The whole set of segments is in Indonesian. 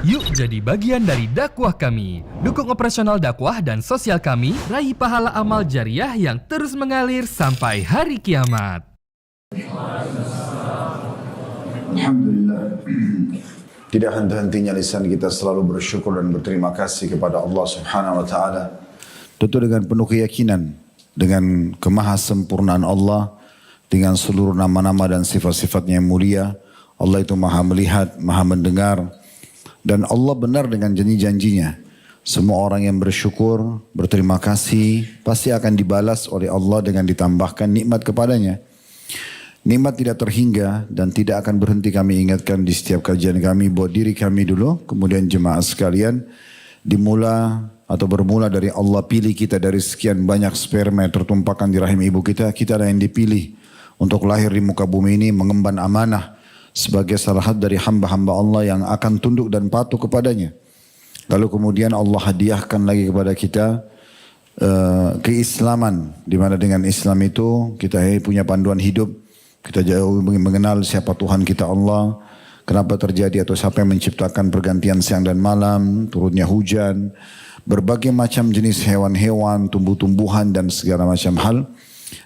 Yuk jadi bagian dari dakwah kami. Dukung operasional dakwah dan sosial kami, raih pahala amal jariah yang terus mengalir sampai hari kiamat. Alhamdulillah. Tidak henti-hentinya lisan kita selalu bersyukur dan berterima kasih kepada Allah Subhanahu wa taala. Tentu dengan penuh keyakinan dengan kemahasempurnaan Allah, dengan seluruh nama-nama dan sifat-sifatnya yang mulia. Allah itu Maha melihat, Maha mendengar, dan Allah benar dengan janji-janjinya. Semua orang yang bersyukur, berterima kasih, pasti akan dibalas oleh Allah dengan ditambahkan nikmat kepadanya. Nikmat tidak terhingga dan tidak akan berhenti kami ingatkan di setiap kajian kami buat diri kami dulu, kemudian jemaah sekalian, bermula dari Allah pilih kita dari sekian banyak sperma yang tertumpahkan di rahim ibu kita. Kita adalah yang dipilih untuk lahir di muka bumi ini, mengemban amanah sebagai salah satu dari hamba-hamba Allah yang akan tunduk dan patuh kepadanya. Lalu kemudian Allah hadiahkan lagi kepada kita keislaman, di mana dengan Islam itu kita punya panduan hidup. Kita jauh mengenal siapa Tuhan kita Allah, kenapa terjadi atau siapa yang menciptakan pergantian siang dan malam, turunnya hujan, berbagai macam jenis hewan-hewan, tumbuh-tumbuhan dan segala macam hal.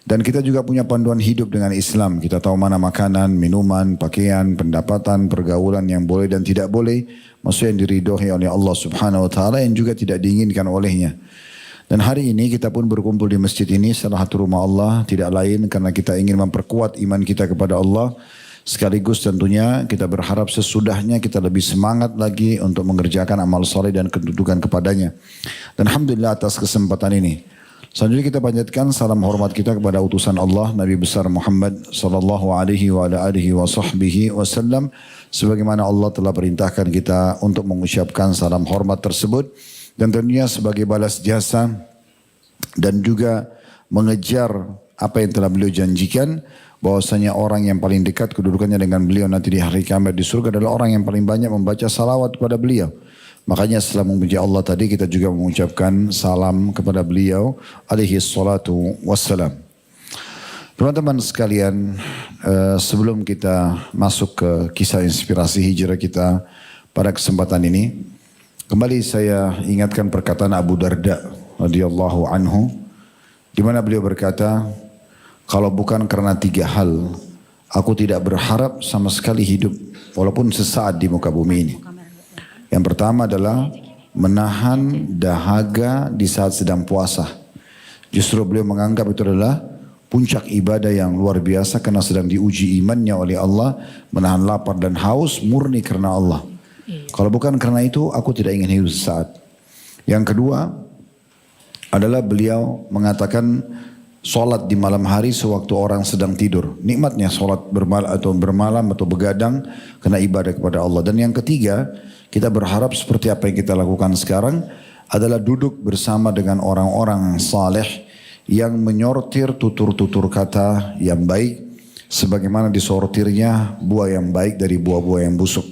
Dan kita juga punya panduan hidup dengan Islam. Kita tahu mana makanan, minuman, pakaian, pendapatan, pergaulan yang boleh dan tidak boleh. Maksudnya yang diridhoi oleh Allah Subhanahu wa taala, yang juga tidak diinginkan olehnya. Dan hari ini kita pun berkumpul di masjid ini, salah satu rumah Allah, tidak lain karena kita ingin memperkuat iman kita kepada Allah. Sekaligus tentunya kita berharap sesudahnya kita lebih semangat lagi untuk mengerjakan amal soleh dan kedudukan kepadanya. Dan Alhamdulillah atas kesempatan ini. Selanjutnya kita panjatkan salam hormat kita kepada utusan Allah Nabi besar Muhammad sallallahu alaihi wa ala alihi wa sahbihi wasallam, sebagaimana Allah telah perintahkan kita untuk mengucapkan salam hormat tersebut, dan tentunya sebagai balas jasa dan juga mengejar apa yang telah beliau janjikan, bahwasanya orang yang paling dekat kedudukannya dengan beliau nanti di hari kiamat di surga adalah orang yang paling banyak membaca salawat kepada beliau. Makanya setelah memuji Allah tadi, kita juga mengucapkan salam kepada beliau alaihi salatu wassalam. Teman-teman sekalian, sebelum kita masuk ke kisah inspirasi hijrah kita pada kesempatan ini, kembali saya ingatkan perkataan Abu Darda radhiyallahu anhu, di mana beliau berkata, kalau bukan karena 3 hal, aku tidak berharap sama sekali hidup walaupun sesaat di muka bumi ini. Yang pertama adalah menahan dahaga di saat sedang puasa. Justru beliau menganggap itu adalah puncak ibadah yang luar biasa karena sedang diuji imannya oleh Allah, menahan lapar dan haus murni karena Allah. Kalau bukan karena itu, aku tidak ingin hidup sesaat. Yang kedua adalah beliau mengatakan solat di malam hari sewaktu orang sedang tidur. Nikmatnya solat bermalam atau begadang karena ibadah kepada Allah. Dan yang ketiga, kita berharap seperti apa yang kita lakukan sekarang adalah duduk bersama dengan orang-orang saleh yang menyortir tutur-tutur kata yang baik, sebagaimana disortirnya buah yang baik dari buah-buah yang busuk.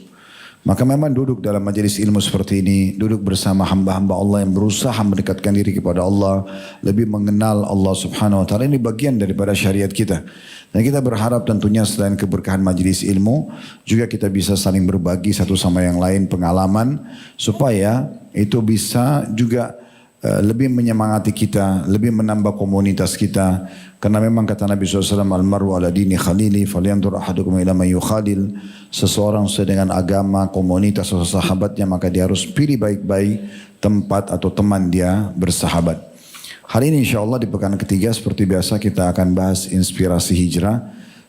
Maka memang duduk dalam majelis ilmu seperti ini, duduk bersama hamba-hamba Allah yang berusaha mendekatkan diri kepada Allah, lebih mengenal Allah Subhanahu wa taala, ini bagian daripada syariat kita. Dan kita berharap tentunya selain keberkahan majelis ilmu, juga kita bisa saling berbagi satu sama yang lain pengalaman, supaya itu bisa juga lebih menyemangati kita, lebih menambah komunitas kita. Karena memang kata Nabi SAW, Al-maru ala dini khalili, falyantur ahadukum ila man yukhalil. Seseorang sesuai dengan agama, komunitas atau sahabatnya, maka dia harus pilih baik-baik tempat atau teman dia bersahabat. Hari ini insya Allah di pekan ketiga seperti biasa kita akan bahas inspirasi hijrah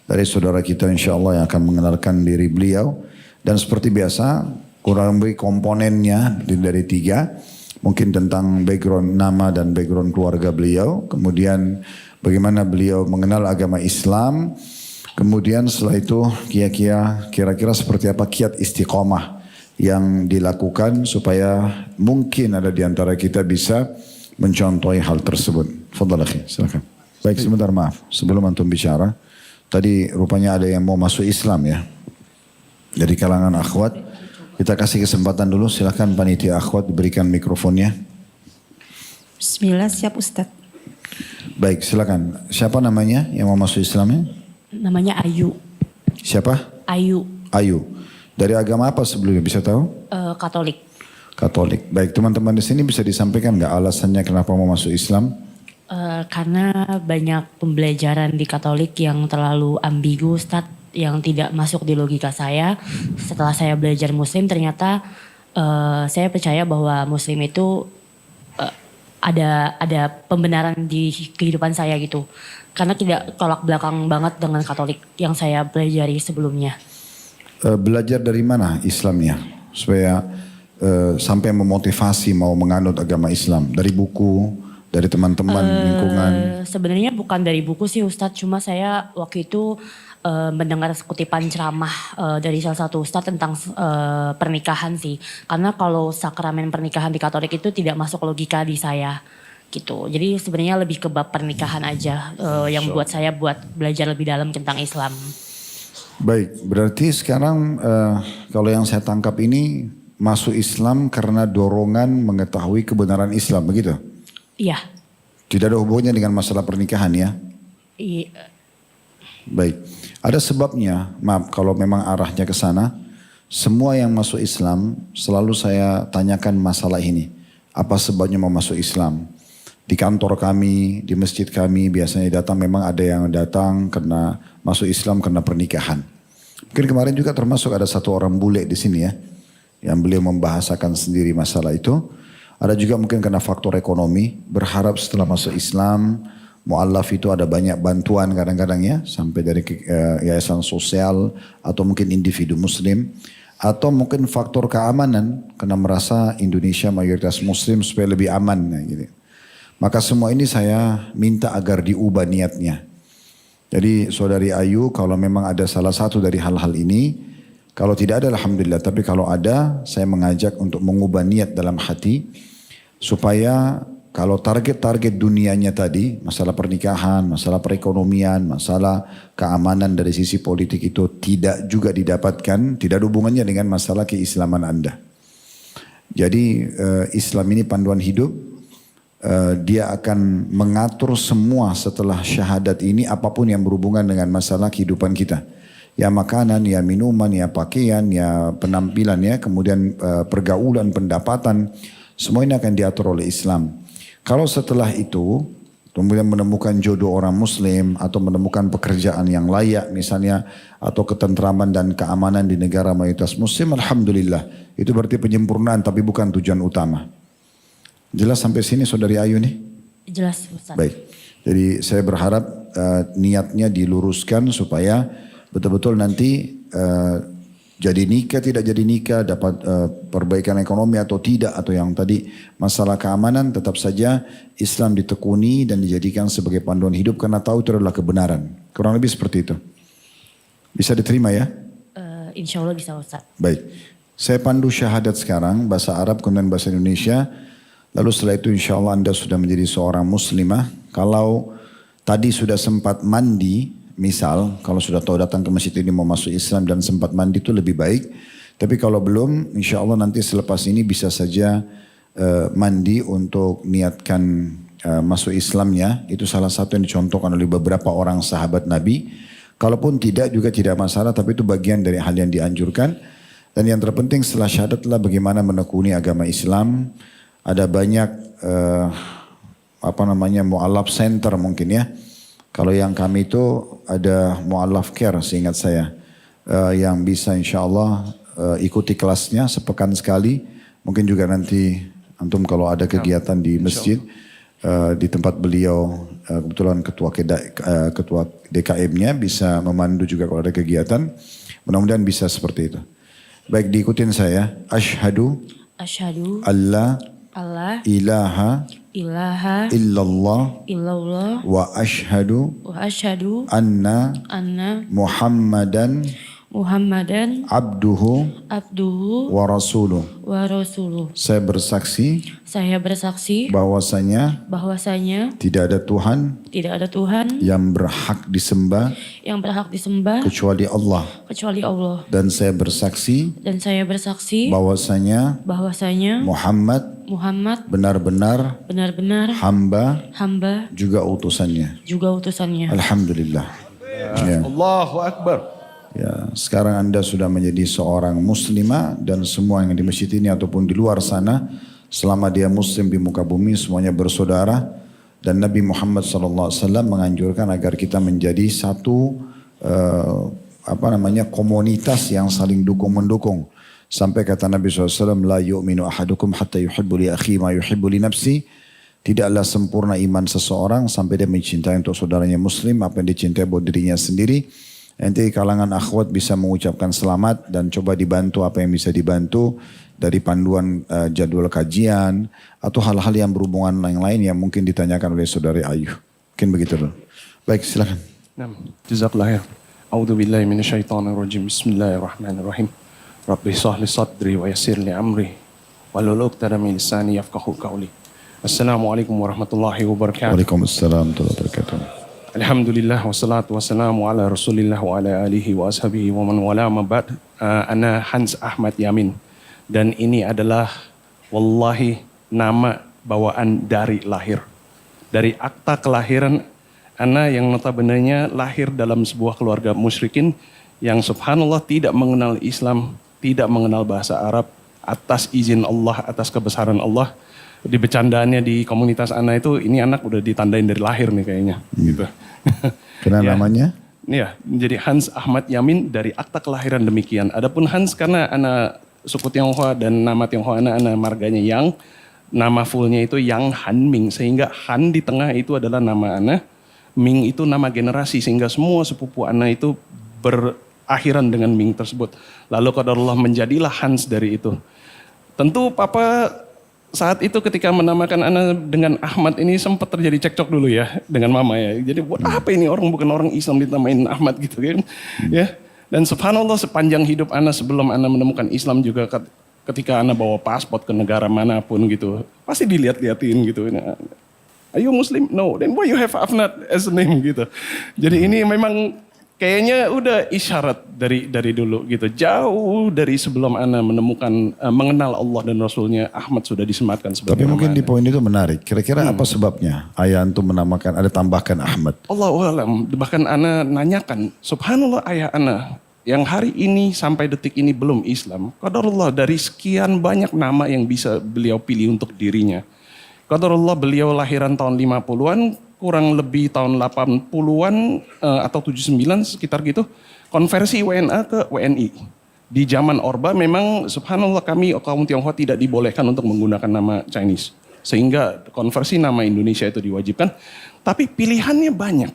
dari saudara kita insya Allah yang akan mengenalkan diri beliau. Dan seperti biasa kurang lebih komponennya dari 3. Mungkin tentang background nama dan background keluarga beliau. Kemudian bagaimana beliau mengenal agama Islam. Kemudian setelah itu kira-kira seperti apa kiat istiqomah yang dilakukan supaya mungkin ada di antara kita bisa mencontohi hal tersebut. Fadhal akhi, silakan. Baik, sebentar maaf. Sebelum antum bicara, tadi rupanya ada yang mau masuk Islam ya. Dari kalangan akhwat. Kita kasih kesempatan dulu, silakan panitia akhwat diberikan mikrofonnya. Bismillah, siap Ustaz. Baik, silakan. Siapa namanya yang mau masuk Islamnya? Namanya Ayu. Siapa? Ayu. Ayu. Dari agama apa sebelumnya, bisa tahu? Katolik. Katolik. Baik, teman-teman di sini bisa disampaikan nggak alasannya kenapa mau masuk Islam? Karena banyak pembelajaran di Katolik yang terlalu ambigu, Ustadz, yang tidak masuk di logika saya. Setelah saya belajar Muslim, ternyata saya percaya bahwa Muslim itu ada pembenaran di kehidupan saya gitu. Karena tidak tolak belakang banget dengan Katolik yang saya pelajari sebelumnya. Belajar dari mana Islamnya? Supaya sampai memotivasi mau menganut agama Islam. Dari buku, dari teman-teman, lingkungan. Sebenarnya bukan dari buku sih Ustadz, cuma saya waktu itu mendengar kutipan ceramah dari salah satu Ustadz tentang pernikahan sih. Karena kalau sakramen pernikahan di Katolik itu tidak masuk logika di saya gitu. Jadi sebenarnya lebih ke bab pernikahan aja yang buat saya buat belajar lebih dalam tentang Islam. Baik, berarti sekarang kalau yang saya tangkap ini masuk Islam karena dorongan mengetahui kebenaran Islam, begitu? Iya. Tidak ada hubungannya dengan masalah pernikahan ya? Baik, ada sebabnya, maaf kalau memang arahnya ke sana, semua yang masuk Islam selalu saya tanyakan masalah ini. Apa sebabnya mau masuk Islam? Di kantor kami, di masjid kami biasanya datang, memang ada yang datang karena masuk Islam karena pernikahan. Mungkin kemarin juga termasuk ada satu orang bule di sini ya, yang beliau membahasakan sendiri masalah itu. Ada juga mungkin karena faktor ekonomi, berharap setelah masuk Islam, mu'allaf itu ada banyak bantuan kadang-kadang ya, sampai dari yayasan sosial atau mungkin individu muslim. Atau mungkin faktor keamanan, karena merasa Indonesia mayoritas muslim supaya lebih aman. Nah, gitu. Maka semua ini saya minta agar diubah niatnya. Jadi saudari Ayu, kalau memang ada salah satu dari hal-hal ini, kalau tidak ada alhamdulillah, tapi kalau ada saya mengajak untuk mengubah niat dalam hati. Supaya kalau target-target dunianya tadi, masalah pernikahan, masalah perekonomian, masalah keamanan dari sisi politik itu tidak juga didapatkan, tidak ada hubungannya dengan masalah keislaman Anda. Jadi Islam ini panduan hidup. Dia akan mengatur semua setelah syahadat ini apapun yang berhubungan dengan masalah kehidupan kita. Ya makanan, ya minuman, ya pakaian, ya penampilan, ya kemudian pergaulan, pendapatan. Semua ini akan diatur oleh Islam. Kalau setelah itu kemudian menemukan jodoh orang muslim atau menemukan pekerjaan yang layak misalnya atau ketentraman dan keamanan di negara mayoritas muslim, alhamdulillah. Itu berarti penyempurnaan tapi bukan tujuan utama. Jelas sampai sini saudari Ayu nih? Jelas Ustaz. Baik. Jadi saya berharap niatnya diluruskan supaya betul-betul nanti jadi nikah, tidak jadi nikah, dapat perbaikan ekonomi atau tidak, atau yang tadi masalah keamanan, tetap saja Islam ditekuni dan dijadikan sebagai panduan hidup karena tahu itu adalah kebenaran. Kurang lebih seperti itu. Bisa diterima ya? Insya Allah bisa Ustaz. Baik. Saya pandu syahadat sekarang, bahasa Arab kemudian bahasa Indonesia. Lalu setelah itu insya Allah Anda sudah menjadi seorang muslimah. Kalau tadi sudah sempat mandi, misal kalau sudah tahu datang ke masjid ini mau masuk Islam dan sempat mandi itu lebih baik. Tapi kalau belum, insya Allah nanti selepas ini bisa saja mandi untuk niatkan masuk Islamnya. Itu salah satu yang dicontohkan oleh beberapa orang sahabat Nabi. Kalaupun tidak juga tidak masalah, tapi itu bagian dari hal yang dianjurkan. Dan yang terpenting setelah syahadat adalah bagaimana menekuni agama Islam. Ada banyak mu'alaf center mungkin ya. Kalau yang kami itu ada mu'alaf care seingat saya. Yang bisa insya Allah ikuti kelasnya sepekan sekali. Mungkin juga nanti antum kalau ada kegiatan di masjid. Di tempat beliau kebetulan ketua DKM-nya bisa memandu juga kalau ada kegiatan. Mudah-mudahan bisa seperti itu. Baik, diikutin saya. Asyhadu alla ilaha illallah wa asyhadu anna Muhammadan abduhu wa rasuluh. Saya bersaksi bahwasanya tidak ada Tuhan yang berhak disembah kecuali Allah. Dan saya bersaksi bahwasanya Muhammad benar-benar hamba juga utusannya. Alhamdulillah. Ya. Allahu Akbar. Ya, sekarang Anda sudah menjadi seorang muslimah dan semua yang di masjid ini ataupun di luar sana, selama dia muslim di muka bumi semuanya bersaudara, dan Nabi Muhammad SAW menganjurkan agar kita menjadi satu komunitas yang saling dukung mendukung. Sampai kata Nabi SAW, la yu'minu ahadukum hatta yuhibbu li akhi ma yuhibbu li nafsi. Tidaklah sempurna iman seseorang sampai dia mencintai untuk saudaranya muslim apa yang dicintai buat dirinya sendiri. Nanti kalangan akhwat bisa mengucapkan selamat dan coba dibantu apa yang bisa dibantu dari panduan jadwal kajian atau hal-hal yang berhubungan yang lain yang mungkin ditanyakan oleh saudari Ayu. Mungkin begitu dulu. Baik, silakan. Jazakallah khair. A'udzu billahi minasyaitonir rajim. Bismillahirrahmanirrahim. Rabbi shrah li sadri wa yassir li amri wahlul 'uqdatam min lisani yafqahu qawli. Assalamualaikum warahmatullahi wabarakatuh. Waalaikumsalam warahmatullahi wabarakatuh. Alhamdulillah wassalatu wassalamu ala Rasulillah wa ala alihi wa ashabihi wa man wala ma ba'd. Ana Hans Ahmad Yamin dan ini adalah wallahi nama bawaan dari lahir. Dari akta kelahiran ana yang notabene-nya lahir dalam sebuah keluarga musyrikin yang subhanallah tidak mengenal Islam, tidak mengenal bahasa Arab, atas izin Allah, atas kebesaran Allah. Di bercandaannya di komunitas ana itu, ini anak udah ditandain dari lahir nih kayaknya. Gitu. Kenapa namanya? Iya, jadi Hans Ahmad Yamin dari akta kelahiran demikian. Adapun Hans karena ana suku Tionghoa dan nama Tionghoa ana marganya Yang, nama fullnya itu Yang Han Ming, sehingga Han di tengah itu adalah nama ana, Ming itu nama generasi, sehingga semua sepupu ana itu berakhiran dengan Ming tersebut. Lalu qadarullah menjadilah Hans dari itu. Tentu papa saat itu ketika menamakan anak dengan Ahmad ini sempat terjadi cekcok dulu ya dengan mama ya. Jadi buat apa ini orang bukan orang Islam ditamain Ahmad gitu kan. Ya. Dan subhanallah sepanjang hidup anak sebelum anak menemukan Islam juga ketika anak bawa paspor ke negara manapun gitu. Pasti dilihat-liatin gitu. Are you Muslim? No. Then why you have Ahmad as a name gitu. Jadi ini memang kayaknya udah isyarat dari dulu gitu. Jauh dari sebelum ana mengenal Allah dan Rasulnya, Ahmad sudah disematkan sebagai Tapi mungkin nama di poin itu menarik. Kira-kira apa sebabnya ayah antum menamakan, ada tambahkan Ahmad? Allahu a'lam. Bahkan ana nanyakan, subhanallah ayah ana yang hari ini sampai detik ini belum Islam. Qadarullah dari sekian banyak nama yang bisa beliau pilih untuk dirinya. Qadarullah beliau lahiran tahun 50-an, kurang lebih tahun 80-an atau 79 sekitar gitu, konversi WNA ke WNI. Di zaman Orba memang subhanallah kami kaum Tionghoa tidak dibolehkan untuk menggunakan nama Chinese. Sehingga konversi nama Indonesia itu diwajibkan, tapi pilihannya banyak.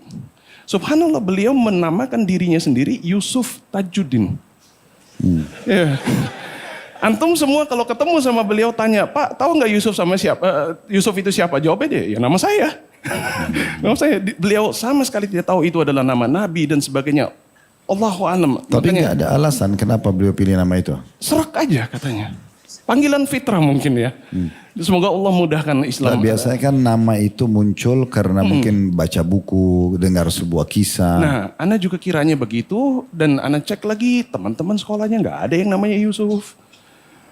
Subhanallah beliau menamakan dirinya sendiri Yusuf Tajuddin. Yeah. Antum semua kalau ketemu sama beliau tanya, Pak tahu nggak Yusuf sama siapa? Yusuf itu siapa? Jawabnya dia, ya nama saya. Beliau sama sekali tidak tahu itu adalah nama Nabi dan sebagainya. Allahu a'lam. Tapi nggak ada alasan kenapa beliau pilih nama itu? Serak aja katanya. Panggilan fitrah mungkin ya. Semoga Allah mudahkan Islam. Nah, biasanya kan nama itu muncul karena mungkin baca buku, dengar sebuah kisah. Nah, ana juga kiranya begitu dan ana cek lagi teman-teman sekolahnya nggak ada yang namanya Yusuf.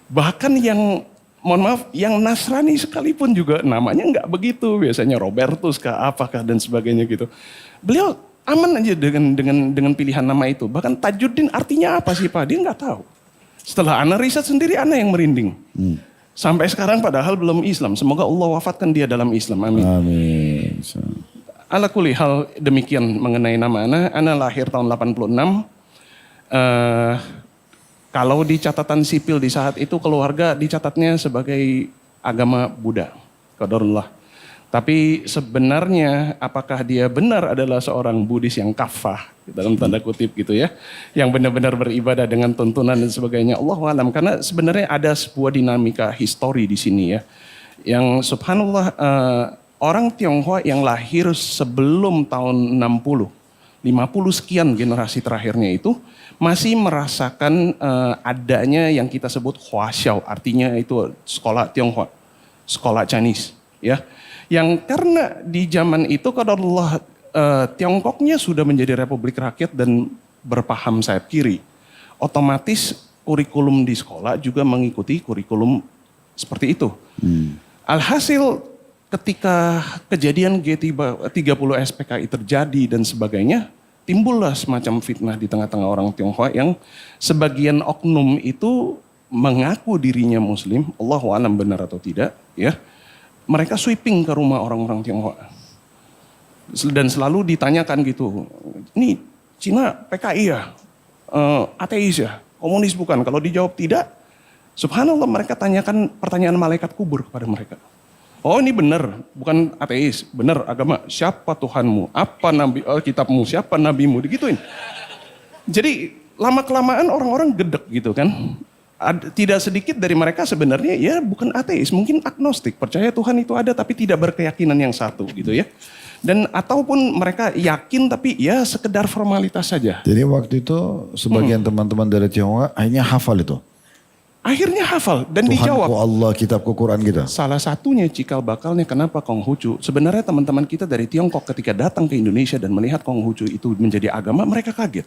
Bahkan yang mohon maaf, yang Nasrani sekalipun juga namanya nggak begitu. Biasanya Robertus kah, apakah dan sebagainya gitu. Beliau aman aja dengan pilihan nama itu. Bahkan Tajuddin artinya apa sih Pak? Dia nggak tahu. Setelah ana riset sendiri, ana yang merinding. Sampai sekarang padahal belum Islam. Semoga Allah wafatkan dia dalam Islam. Amin. Amin. Ala kulli hal demikian mengenai nama ana lahir tahun 86. Kalau di catatan sipil di saat itu keluarga dicatatnya sebagai agama Buddha, qadarullah. Tapi sebenarnya apakah dia benar adalah seorang Buddhis yang kafah dalam tanda kutip gitu ya, yang benar-benar beribadah dengan tuntunan dan sebagainya, Allahu a'lam. Karena sebenarnya ada sebuah dinamika histori di sini ya, yang subhanallah orang Tionghoa yang lahir sebelum tahun 60, 50 sekian generasi terakhirnya itu masih merasakan adanya yang kita sebut Huaxiao, artinya itu sekolah Tionghoa, sekolah Chinese, ya. Yang karena di zaman itu qadarullah Tiongkoknya sudah menjadi republik rakyat dan berpaham sayap kiri. Otomatis kurikulum di sekolah juga mengikuti kurikulum seperti itu. Alhasil ketika kejadian G30 SPKI terjadi dan sebagainya, timbullah semacam fitnah di tengah-tengah orang Tionghoa yang sebagian oknum itu mengaku dirinya Muslim, Allahu a'lam benar atau tidak, ya. Mereka sweeping ke rumah orang-orang Tionghoa dan selalu ditanyakan gitu, ini Cina PKI ya, ateis ya, komunis bukan? Kalau dijawab tidak, subhanallah mereka tanyakan pertanyaan malaikat kubur kepada mereka. Oh ini benar, bukan ateis, benar agama. Siapa Tuhanmu? Apa nabi kitabmu? Siapa nabimu? Digituin. Jadi lama-kelamaan orang-orang gedek gitu kan. Tidak sedikit dari mereka sebenarnya ya bukan ateis, mungkin agnostik, percaya Tuhan itu ada tapi tidak berkeyakinan yang satu gitu ya. Dan ataupun mereka yakin tapi ya sekedar formalitas saja. Jadi waktu itu sebagian teman-teman dari Tionghoa akhirnya hafal itu. Akhirnya hafal dan Tuhanku dijawab. Allah, kitabku Quran kita. Salah satunya cikal bakalnya kenapa Konghucu. Sebenarnya teman-teman kita dari Tiongkok ketika datang ke Indonesia dan melihat Konghucu itu menjadi agama, mereka kaget.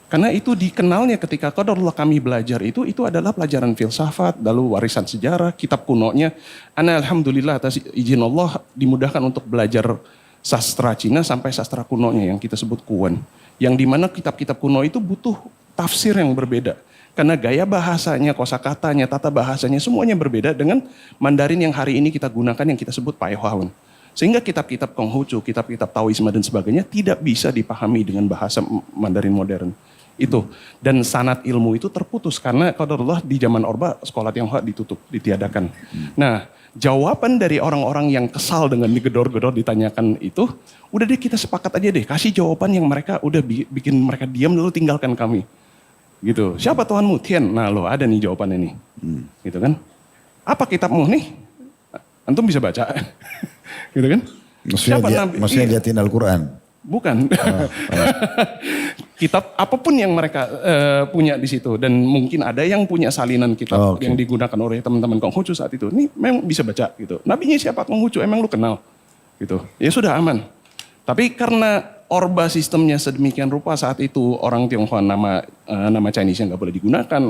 Karena itu dikenalnya ketika qadarullah kami belajar itu adalah pelajaran filsafat, lalu warisan sejarah, kitab kunonya. Ana alhamdulillah atas izin Allah dimudahkan untuk belajar sastra Cina sampai sastra kunonya yang kita sebut Kuan. Yang dimana kitab-kitab kuno itu butuh tafsir yang berbeda. Karena gaya bahasanya, kosakatanya, tata bahasanya semuanya berbeda dengan Mandarin yang hari ini kita gunakan yang kita sebut Paihuahun. Sehingga kitab-kitab Konghucu, kitab-kitab Taoisme dan sebagainya tidak bisa dipahami dengan bahasa Mandarin modern. Itu. Dan sanad ilmu itu terputus karena qadarullah di zaman Orba sekolah Tionghoa ditutup, ditiadakan. Nah, jawaban dari orang-orang yang kesal dengan digedor-gedor ditanyakan itu, udah deh kita sepakat aja deh, kasih jawaban yang mereka udah bikin mereka diam lalu tinggalkan kami. Gitu. Siapa Tuhanmu? Tian. Nah lo ada nih jawabannya nih. Gitu kan. Apa kitabmu nih? Antum bisa baca. Gitu kan. Maksudnya liatin Al-Quran? Bukan. Kitab apapun yang mereka punya di situ. Dan mungkin ada yang punya salinan kitab yang digunakan oleh teman-teman Konghucu saat itu. Ini memang bisa baca gitu. Nabinya siapa Konghucu? Emang lu kenal? Gitu. Ya sudah aman. Tapi karena Orba sistemnya sedemikian rupa saat itu orang Tionghoa nama Chinese yang nggak boleh digunakan,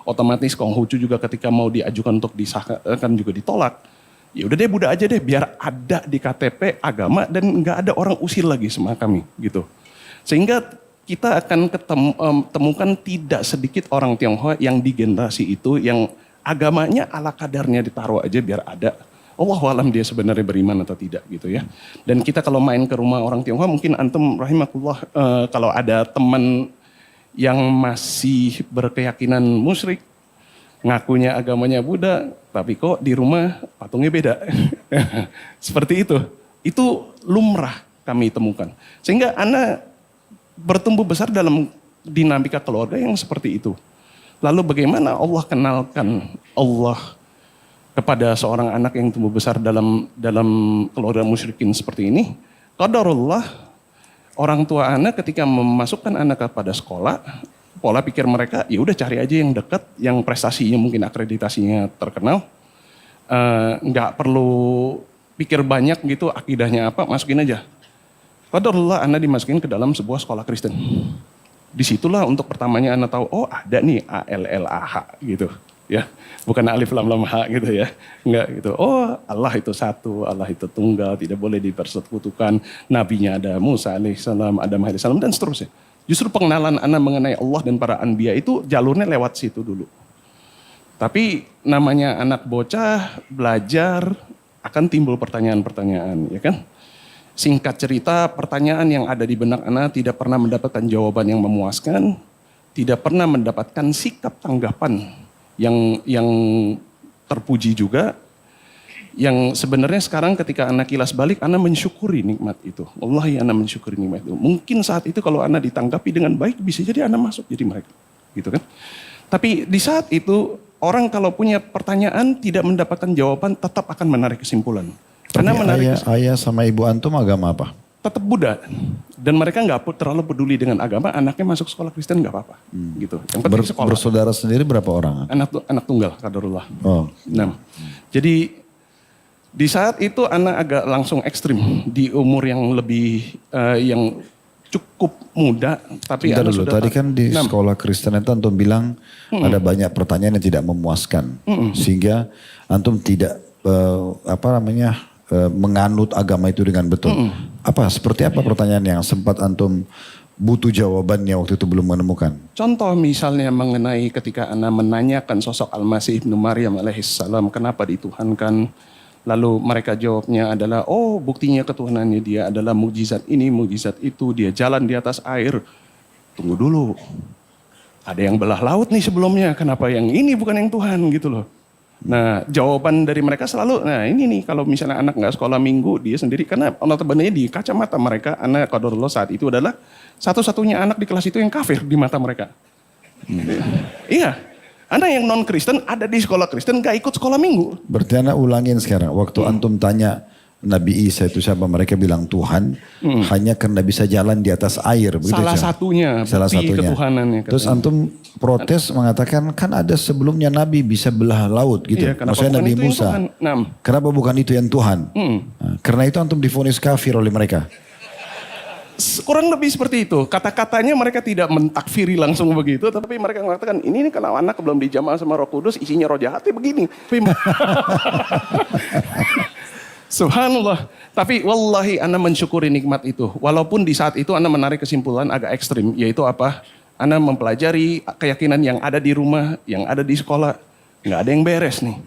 otomatis Konghucu juga ketika mau diajukan untuk disahkan juga ditolak. Ya udah deh Buddha aja deh biar ada di KTP agama dan nggak ada orang usir lagi sama kami gitu. Sehingga kita akan temukan tidak sedikit orang Tionghoa yang di generasi itu yang agamanya ala kadarnya ditaruh aja biar ada. Allahu a'lam dia sebenarnya beriman atau tidak gitu ya. Dan kita kalau main ke rumah orang Tionghoa mungkin antum rahimakumullah kalau ada teman yang masih berkeyakinan musyrik, ngakunya agamanya Buddha, tapi kok di rumah patungnya beda. Seperti itu. Itu lumrah kami temukan. Sehingga Anda bertumbuh besar dalam dinamika keluarga yang seperti itu. Lalu bagaimana Allah kenalkan Allah kepada seorang anak yang tumbuh besar dalam keluarga musyrikin seperti ini? Qadarullah orang tua anak ketika memasukkan anak kepada sekolah, pola pikir mereka ya udah cari aja yang dekat, yang prestasinya mungkin akreditasinya terkenal, nggak perlu pikir banyak gitu akidahnya apa, masukin aja. Qadarullah anak dimasukin ke dalam sebuah sekolah Kristen. Disitulah untuk pertamanya anak tahu, oh ada nih ALLAH gitu. Ya, bukan alif lam lam ha gitu ya. Enggak gitu. Oh, Allah itu satu, Allah itu tunggal, tidak boleh dipersekutukan. Nabinya ada Musa alaihissalam, Adam alaihissalam dan seterusnya. Justru pengenalan anak mengenai Allah dan para anbiya itu jalurnya lewat situ dulu. Tapi namanya anak bocah belajar akan timbul pertanyaan-pertanyaan, ya kan? Singkat cerita, pertanyaan yang ada di benak anak tidak pernah mendapatkan jawaban yang memuaskan, tidak pernah mendapatkan sikap tanggapan yang terpuji juga, yang sebenarnya sekarang ketika anak kilas balik, anak mensyukuri nikmat itu. Wallahi anak mensyukuri nikmat itu. Mungkin saat itu kalau anak ditanggapi dengan baik, bisa jadi anak masuk jadi mereka. Gitu kan. Tapi di saat itu, orang kalau punya pertanyaan tidak mendapatkan jawaban, tetap akan menarik kesimpulan. Karena menarik ayah sama ibu antum agama apa? Tetap Buddha. Dan mereka nggak terlalu peduli dengan agama, anaknya masuk sekolah Kristen nggak apa-apa. Gitu. Yang penting sekolah. Bersaudara sendiri berapa orang? Anak tunggal, qadarullah. Oh. Nah, jadi di saat itu anak agak langsung ekstrim di umur yang lebih yang cukup muda, tapi anak dulu. sudah Tadi kan di sekolah Kristen itu antum bilang ada banyak pertanyaan yang tidak memuaskan, sehingga antum tidak menganut agama itu dengan betul. Seperti apa pertanyaan yang sempat antum butuh jawabannya waktu itu belum menemukan? Contoh misalnya mengenai ketika Anda menanyakan sosok Al-Masih Ibnu Maryam alaihissalam kenapa dituhankan. Lalu mereka jawabnya adalah, oh buktinya ketuhanannya dia adalah mukjizat ini, mukjizat itu. Dia jalan di atas air. Tunggu dulu. Ada yang belah laut nih sebelumnya, kenapa yang ini bukan yang Tuhan gitu loh. Nah jawaban dari mereka selalu, nah ini nih kalau misalnya anak nggak sekolah minggu dia sendiri, karena notabene di kacamata mereka anak qadarullah saat itu adalah satu-satunya anak di kelas itu yang kafir di mata mereka. Iya, anak yang non Kristen ada di sekolah Kristen gak ikut sekolah minggu. Berarti Anda ulangin sekarang, waktu antum tanya Nabi Isa itu siapa, mereka bilang Tuhan, hanya karena bisa jalan di atas air. Begitu Salah satunya, bukti ketuhanannya. Terus antum protes mengatakan kan ada sebelumnya Nabi bisa belah laut gitu. Iya, maksudnya Nabi Musa. Kenapa bukan itu yang Tuhan? Nah, karena itu antum divonis kafir oleh mereka. Kurang lebih seperti itu. Kata-katanya mereka tidak mentakfiri langsung begitu, tapi mereka mengatakan ini nih kalau anak belum dijamah sama Roh Kudus isinya roh jahatnya begini. Subhanallah. Tapi wallahi Anda mensyukuri nikmat itu. Walaupun di saat itu Anda menarik kesimpulan agak ekstrim. Yaitu apa? Anda mempelajari keyakinan yang ada di rumah, yang ada di sekolah. Nggak ada yang beres nih.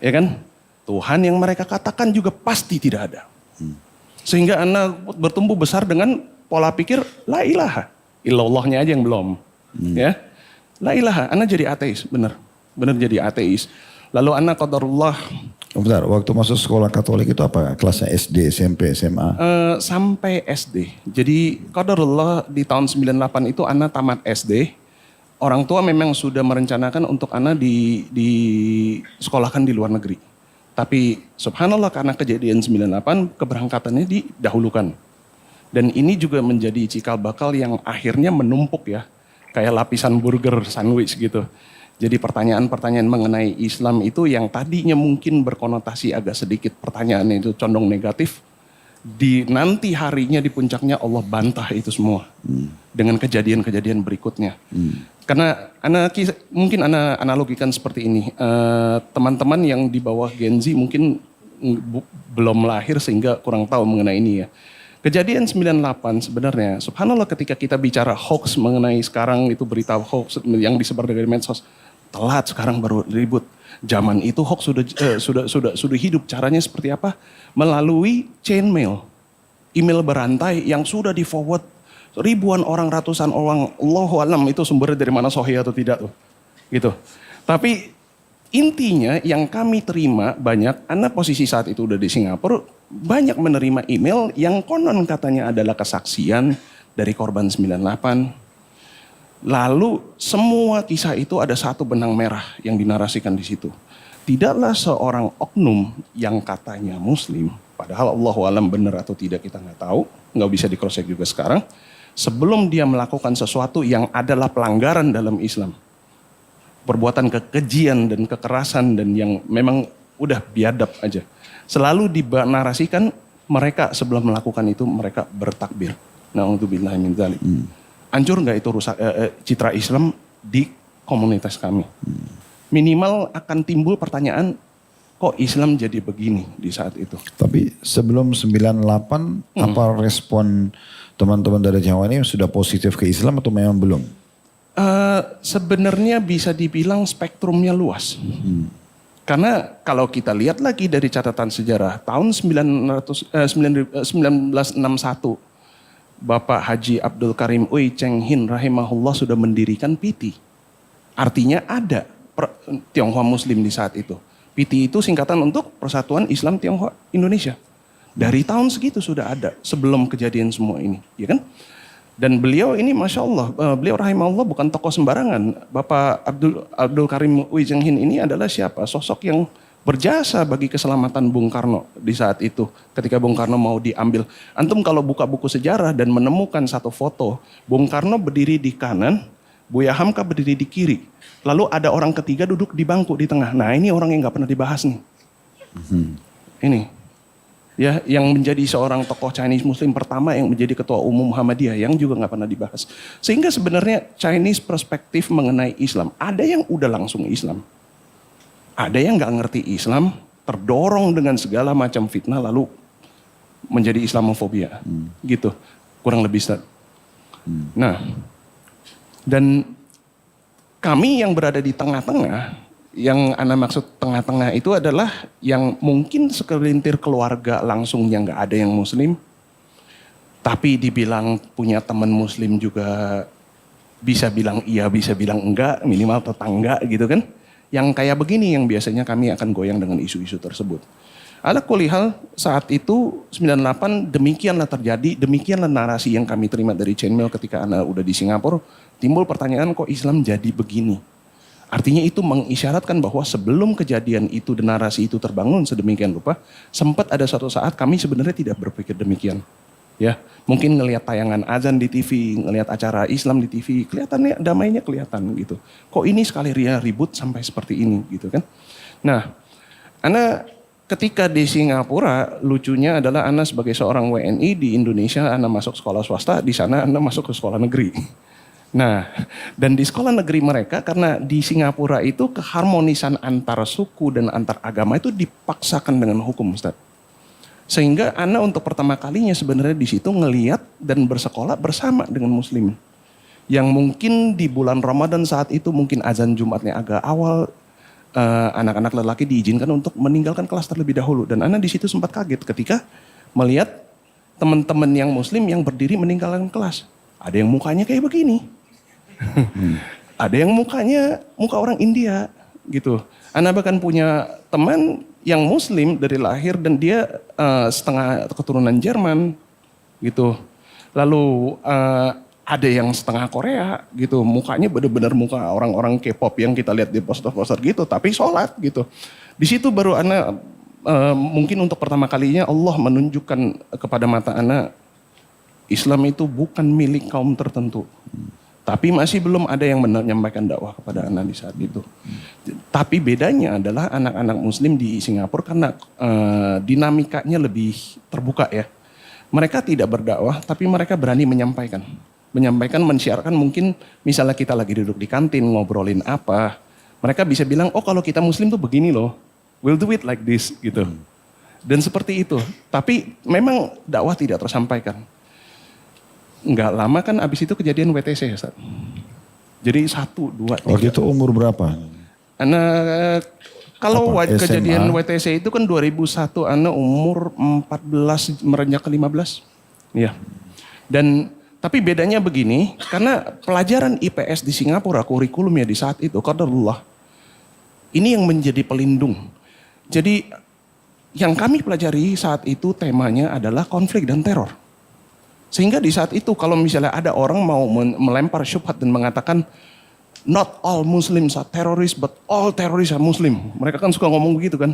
Ya kan? Tuhan yang mereka katakan juga pasti tidak ada. Sehingga Anda bertumbuh besar dengan pola pikir la ilaha. Illallahnya aja yang belum. Ya. La ilaha. Anda jadi ateis. Benar. Benar jadi ateis. Lalu Anda qadarullah. Bentar, waktu masuk sekolah Katolik itu apa? Kelasnya SD, SMP, SMA? Sampai SD. Jadi qadarullah di tahun 98 itu Ana tamat SD. Orang tua memang sudah merencanakan untuk Ana di sekolahkan di luar negeri. Tapi subhanallah karena kejadian 98 keberangkatannya didahulukan. Dan ini juga menjadi cikal bakal yang akhirnya menumpuk ya. Kayak lapisan burger sandwich gitu. Jadi pertanyaan-pertanyaan mengenai Islam itu yang tadinya mungkin berkonotasi agak sedikit pertanyaannya itu condong negatif. Di nanti harinya di puncaknya Allah bantah itu semua. Dengan kejadian-kejadian berikutnya. Karena mungkin Ana analogikan seperti ini. Teman-teman yang di bawah Gen Z mungkin belum lahir sehingga kurang tahu mengenai ini ya. Kejadian 98 sebenarnya, subhanallah ketika kita bicara hoax mengenai sekarang itu berita hoax yang disebar dari medsos. Telat sekarang baru ribut. Zaman itu hoax sudah hidup. Caranya seperti apa? Melalui chain mail. Email berantai yang sudah di forward ribuan orang, ratusan orang. Allahu alam itu sumbernya dari mana, sahih atau tidak tuh. Gitu. Tapi intinya yang kami terima banyak, Anda posisi saat itu udah di Singapura, banyak menerima email yang konon katanya adalah kesaksian dari korban 98. Lalu semua kisah itu ada satu benang merah yang dinarasikan di situ. Tidaklah seorang oknum yang katanya muslim, padahal Allahu alam benar atau tidak kita nggak tahu, nggak bisa di cross check juga sekarang. Sebelum dia melakukan sesuatu yang adalah pelanggaran dalam Islam, perbuatan kekejian dan kekerasan dan yang memang udah biadab aja, selalu dinarasikan mereka sebelum melakukan itu mereka bertakbir. Na'udzubillahi min dzalik. Hancur nggak itu rusak citra Islam di komunitas kami? Minimal akan timbul pertanyaan, kok Islam jadi begini di saat itu? Tapi sebelum 98, apa respon teman-teman dari Jawa ini sudah positif ke Islam atau memang belum? Sebenarnya bisa dibilang spektrumnya luas. Karena kalau kita lihat lagi dari catatan sejarah, tahun 1961, Bapak Haji Abdul Karim Uy Cheng Hin rahimahullah sudah mendirikan PITI. Artinya ada Tionghoa Muslim di saat itu. PITI itu singkatan untuk Persatuan Islam Tionghoa Indonesia. Dari tahun segitu sudah ada sebelum kejadian semua ini, ya kan? Dan beliau ini Masya Allah, beliau rahimahullah bukan tokoh sembarangan. Bapak Abdul Karim Uy Cheng Hin ini adalah siapa? Sosok yang berjasa bagi keselamatan Bung Karno di saat itu. Ketika Bung Karno mau diambil. Antum kalau buka buku sejarah dan menemukan satu foto. Bung Karno berdiri di kanan, Buya Hamka berdiri di kiri. Lalu ada orang ketiga duduk di bangku di tengah. Nah ini orang yang gak pernah dibahas nih. Ini. Ya, yang menjadi seorang tokoh Chinese Muslim pertama yang menjadi ketua umum Muhammadiyah yang juga gak pernah dibahas. Sehingga sebenarnya Chinese perspektif mengenai Islam. Ada yang udah langsung Islam. Ada yang gak ngerti Islam, terdorong dengan segala macam fitnah lalu menjadi Islamofobia. Gitu. Kurang lebih Ustaz. Nah, dan kami yang berada di tengah-tengah, yang Ana maksud tengah-tengah itu adalah yang mungkin segelintir keluarga langsung yang gak ada yang muslim, tapi dibilang punya teman muslim juga bisa bilang iya, bisa bilang enggak, minimal tetangga gitu kan. Yang kayak begini yang biasanya kami akan goyang dengan isu-isu tersebut. Ala kulihal saat itu 98 demikianlah terjadi, demikianlah narasi yang kami terima dari Chainmail ketika Ana udah di Singapura. Timbul pertanyaan kok Islam jadi begini. Artinya itu mengisyaratkan bahwa sebelum kejadian itu dan narasi itu terbangun sedemikian rupa, sempat ada suatu saat kami sebenarnya tidak berpikir demikian. Ya, mungkin ngelihat tayangan azan di TV, ngelihat acara Islam di TV, kelihatannya damainya kelihatan gitu. Kok ini sekali ribut sampai seperti ini gitu kan. Nah, Ana ketika di Singapura, lucunya adalah Ana sebagai seorang WNI di Indonesia, Ana masuk sekolah swasta, di sana Ana masuk ke sekolah negeri. Nah, dan di sekolah negeri mereka, karena di Singapura itu keharmonisan antara suku dan antar agama itu dipaksakan dengan hukum, Ustaz. Sehingga Ana untuk pertama kalinya sebenarnya di situ ngeliat dan bersekolah bersama dengan muslim. Yang mungkin di bulan Ramadan saat itu mungkin azan Jumatnya agak awal, anak-anak lelaki diizinkan untuk meninggalkan kelas terlebih dahulu. Dan Ana di situ sempat kaget ketika melihat teman-teman yang muslim yang berdiri meninggalkan kelas. Ada yang mukanya kayak begini. Ada yang mukanya muka orang India gitu. Ana bahkan punya teman yang muslim dari lahir dan dia setengah keturunan Jerman gitu. Lalu ada yang setengah Korea gitu. Mukanya benar-benar muka orang-orang K-pop yang kita lihat di poster-poster gitu. Tapi sholat gitu. Di situ baru Ana mungkin untuk pertama kalinya Allah menunjukkan kepada mata Ana Islam itu bukan milik kaum tertentu. Tapi masih belum ada yang menyampaikan dakwah kepada anak di saat itu. Tapi bedanya adalah anak-anak muslim di Singapura karena dinamikanya lebih terbuka ya. Mereka tidak berdakwah tapi mereka berani menyampaikan. Menyampaikan, mensiarkan mungkin misalnya kita lagi duduk di kantin ngobrolin apa. Mereka bisa bilang, oh kalau kita muslim tuh begini loh. We'll do it like this gitu. Dan seperti itu. Tapi memang dakwah tidak tersampaikan. Enggak lama kan abis itu kejadian WTC ya Ustaz. Jadi 1, 2, 3. Waktu itu umur berapa? Anak kalau Apa, kejadian SMA? WTC itu kan 2001 Ana umur 14 merenjak ke 15. Iya. Dan tapi bedanya begini, karena pelajaran IPS di Singapura kurikulumnya di saat itu qadarullah. Ini yang menjadi pelindung. Jadi yang kami pelajari saat itu temanya adalah konflik dan teror. Sehingga di saat itu kalau misalnya ada orang mau melempar syubhat dan mengatakan not all Muslims are terrorists but all terrorists are Muslim. Mereka kan suka ngomong begitu kan.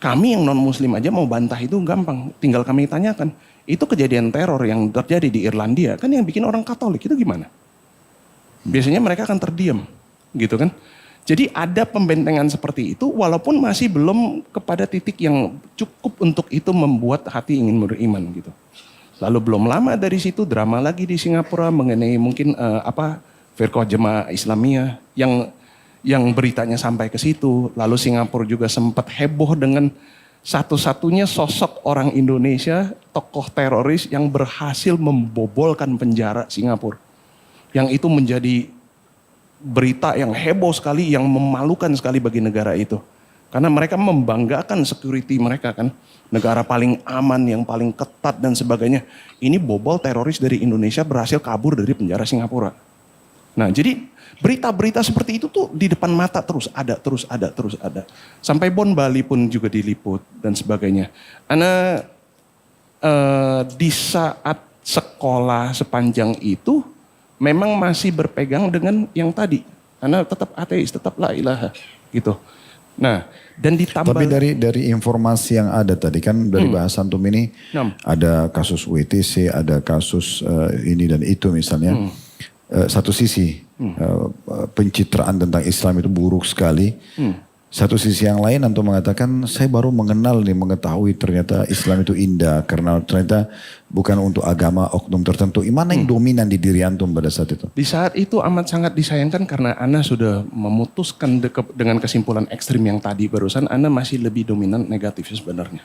Kami yang non Muslim aja mau bantah itu gampang. Tinggal kami tanyakan. Itu kejadian teror yang terjadi di Irlandia kan yang bikin orang Katolik itu gimana? Biasanya mereka akan terdiam gitu kan. Jadi ada pembentengan seperti itu walaupun masih belum kepada titik yang cukup untuk itu membuat hati ingin beriman gitu. Lalu belum lama dari situ drama lagi di Singapura mengenai mungkin Firqah Jemaah Islamiyah yang beritanya sampai ke situ. Lalu Singapura juga sempat heboh dengan satu-satunya sosok orang Indonesia, tokoh teroris yang berhasil membobolkan penjara Singapura. Yang itu menjadi berita yang heboh sekali, yang memalukan sekali bagi negara itu. Karena mereka membanggakan security mereka kan. Negara paling aman, yang paling ketat dan sebagainya. Ini bobol teroris dari Indonesia berhasil kabur dari penjara Singapura. Nah jadi berita-berita seperti itu tuh di depan mata terus ada. Sampai Bon Bali pun juga diliput dan sebagainya. Ana di saat sekolah sepanjang itu memang masih berpegang dengan yang tadi. Ana tetap ateis, tetap la ilaha gitu. Nah, dan ditambah. Tapi dari informasi yang ada tadi kan dari bahasan Antum ini ada kasus WTC, ada kasus ini dan itu misalnya. Satu sisi pencitraan tentang Islam itu buruk sekali. Satu sisi yang lain antum mengatakan saya baru mengenal nih, mengetahui ternyata Islam itu indah karena ternyata bukan untuk agama oknum tertentu. Mana yang dominan di diri antum pada saat itu? Di saat itu amat sangat disayangkan karena Ana sudah memutuskan dengan kesimpulan ekstrim yang tadi barusan, Ana masih lebih dominan negatif sebenarnya.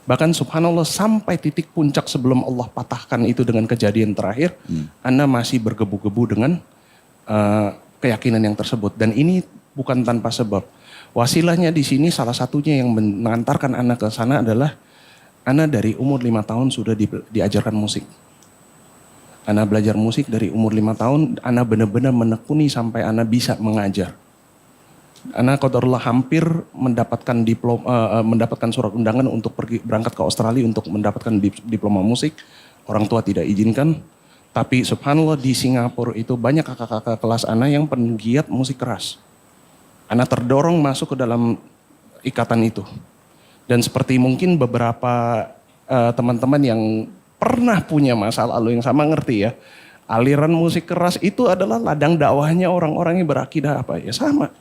Bahkan subhanallah sampai titik puncak sebelum Allah patahkan itu dengan kejadian terakhir, Ana masih bergebu-gebu dengan keyakinan yang tersebut. Dan ini bukan tanpa sebab. Wasilahnya di sini salah satunya yang mengantarkan Ana ke sana adalah Ana dari umur 5 tahun sudah diajarkan musik. Ana belajar musik dari umur 5 tahun, Ana benar-benar menekuni sampai Ana bisa mengajar. Ana qadarullah hampir mendapatkan mendapatkan surat undangan untuk berangkat ke Australia untuk mendapatkan diploma musik. Orang tua tidak izinkan. Tapi subhanallah di Singapura itu banyak kakak-kakak kelas Ana yang penggiat musik keras. Ana terdorong masuk ke dalam ikatan itu. Dan seperti mungkin beberapa teman-teman yang pernah punya masa lalu yang sama ngerti ya. Aliran musik keras itu adalah ladang dakwahnya orang-orang yang berakidah apa ya sama.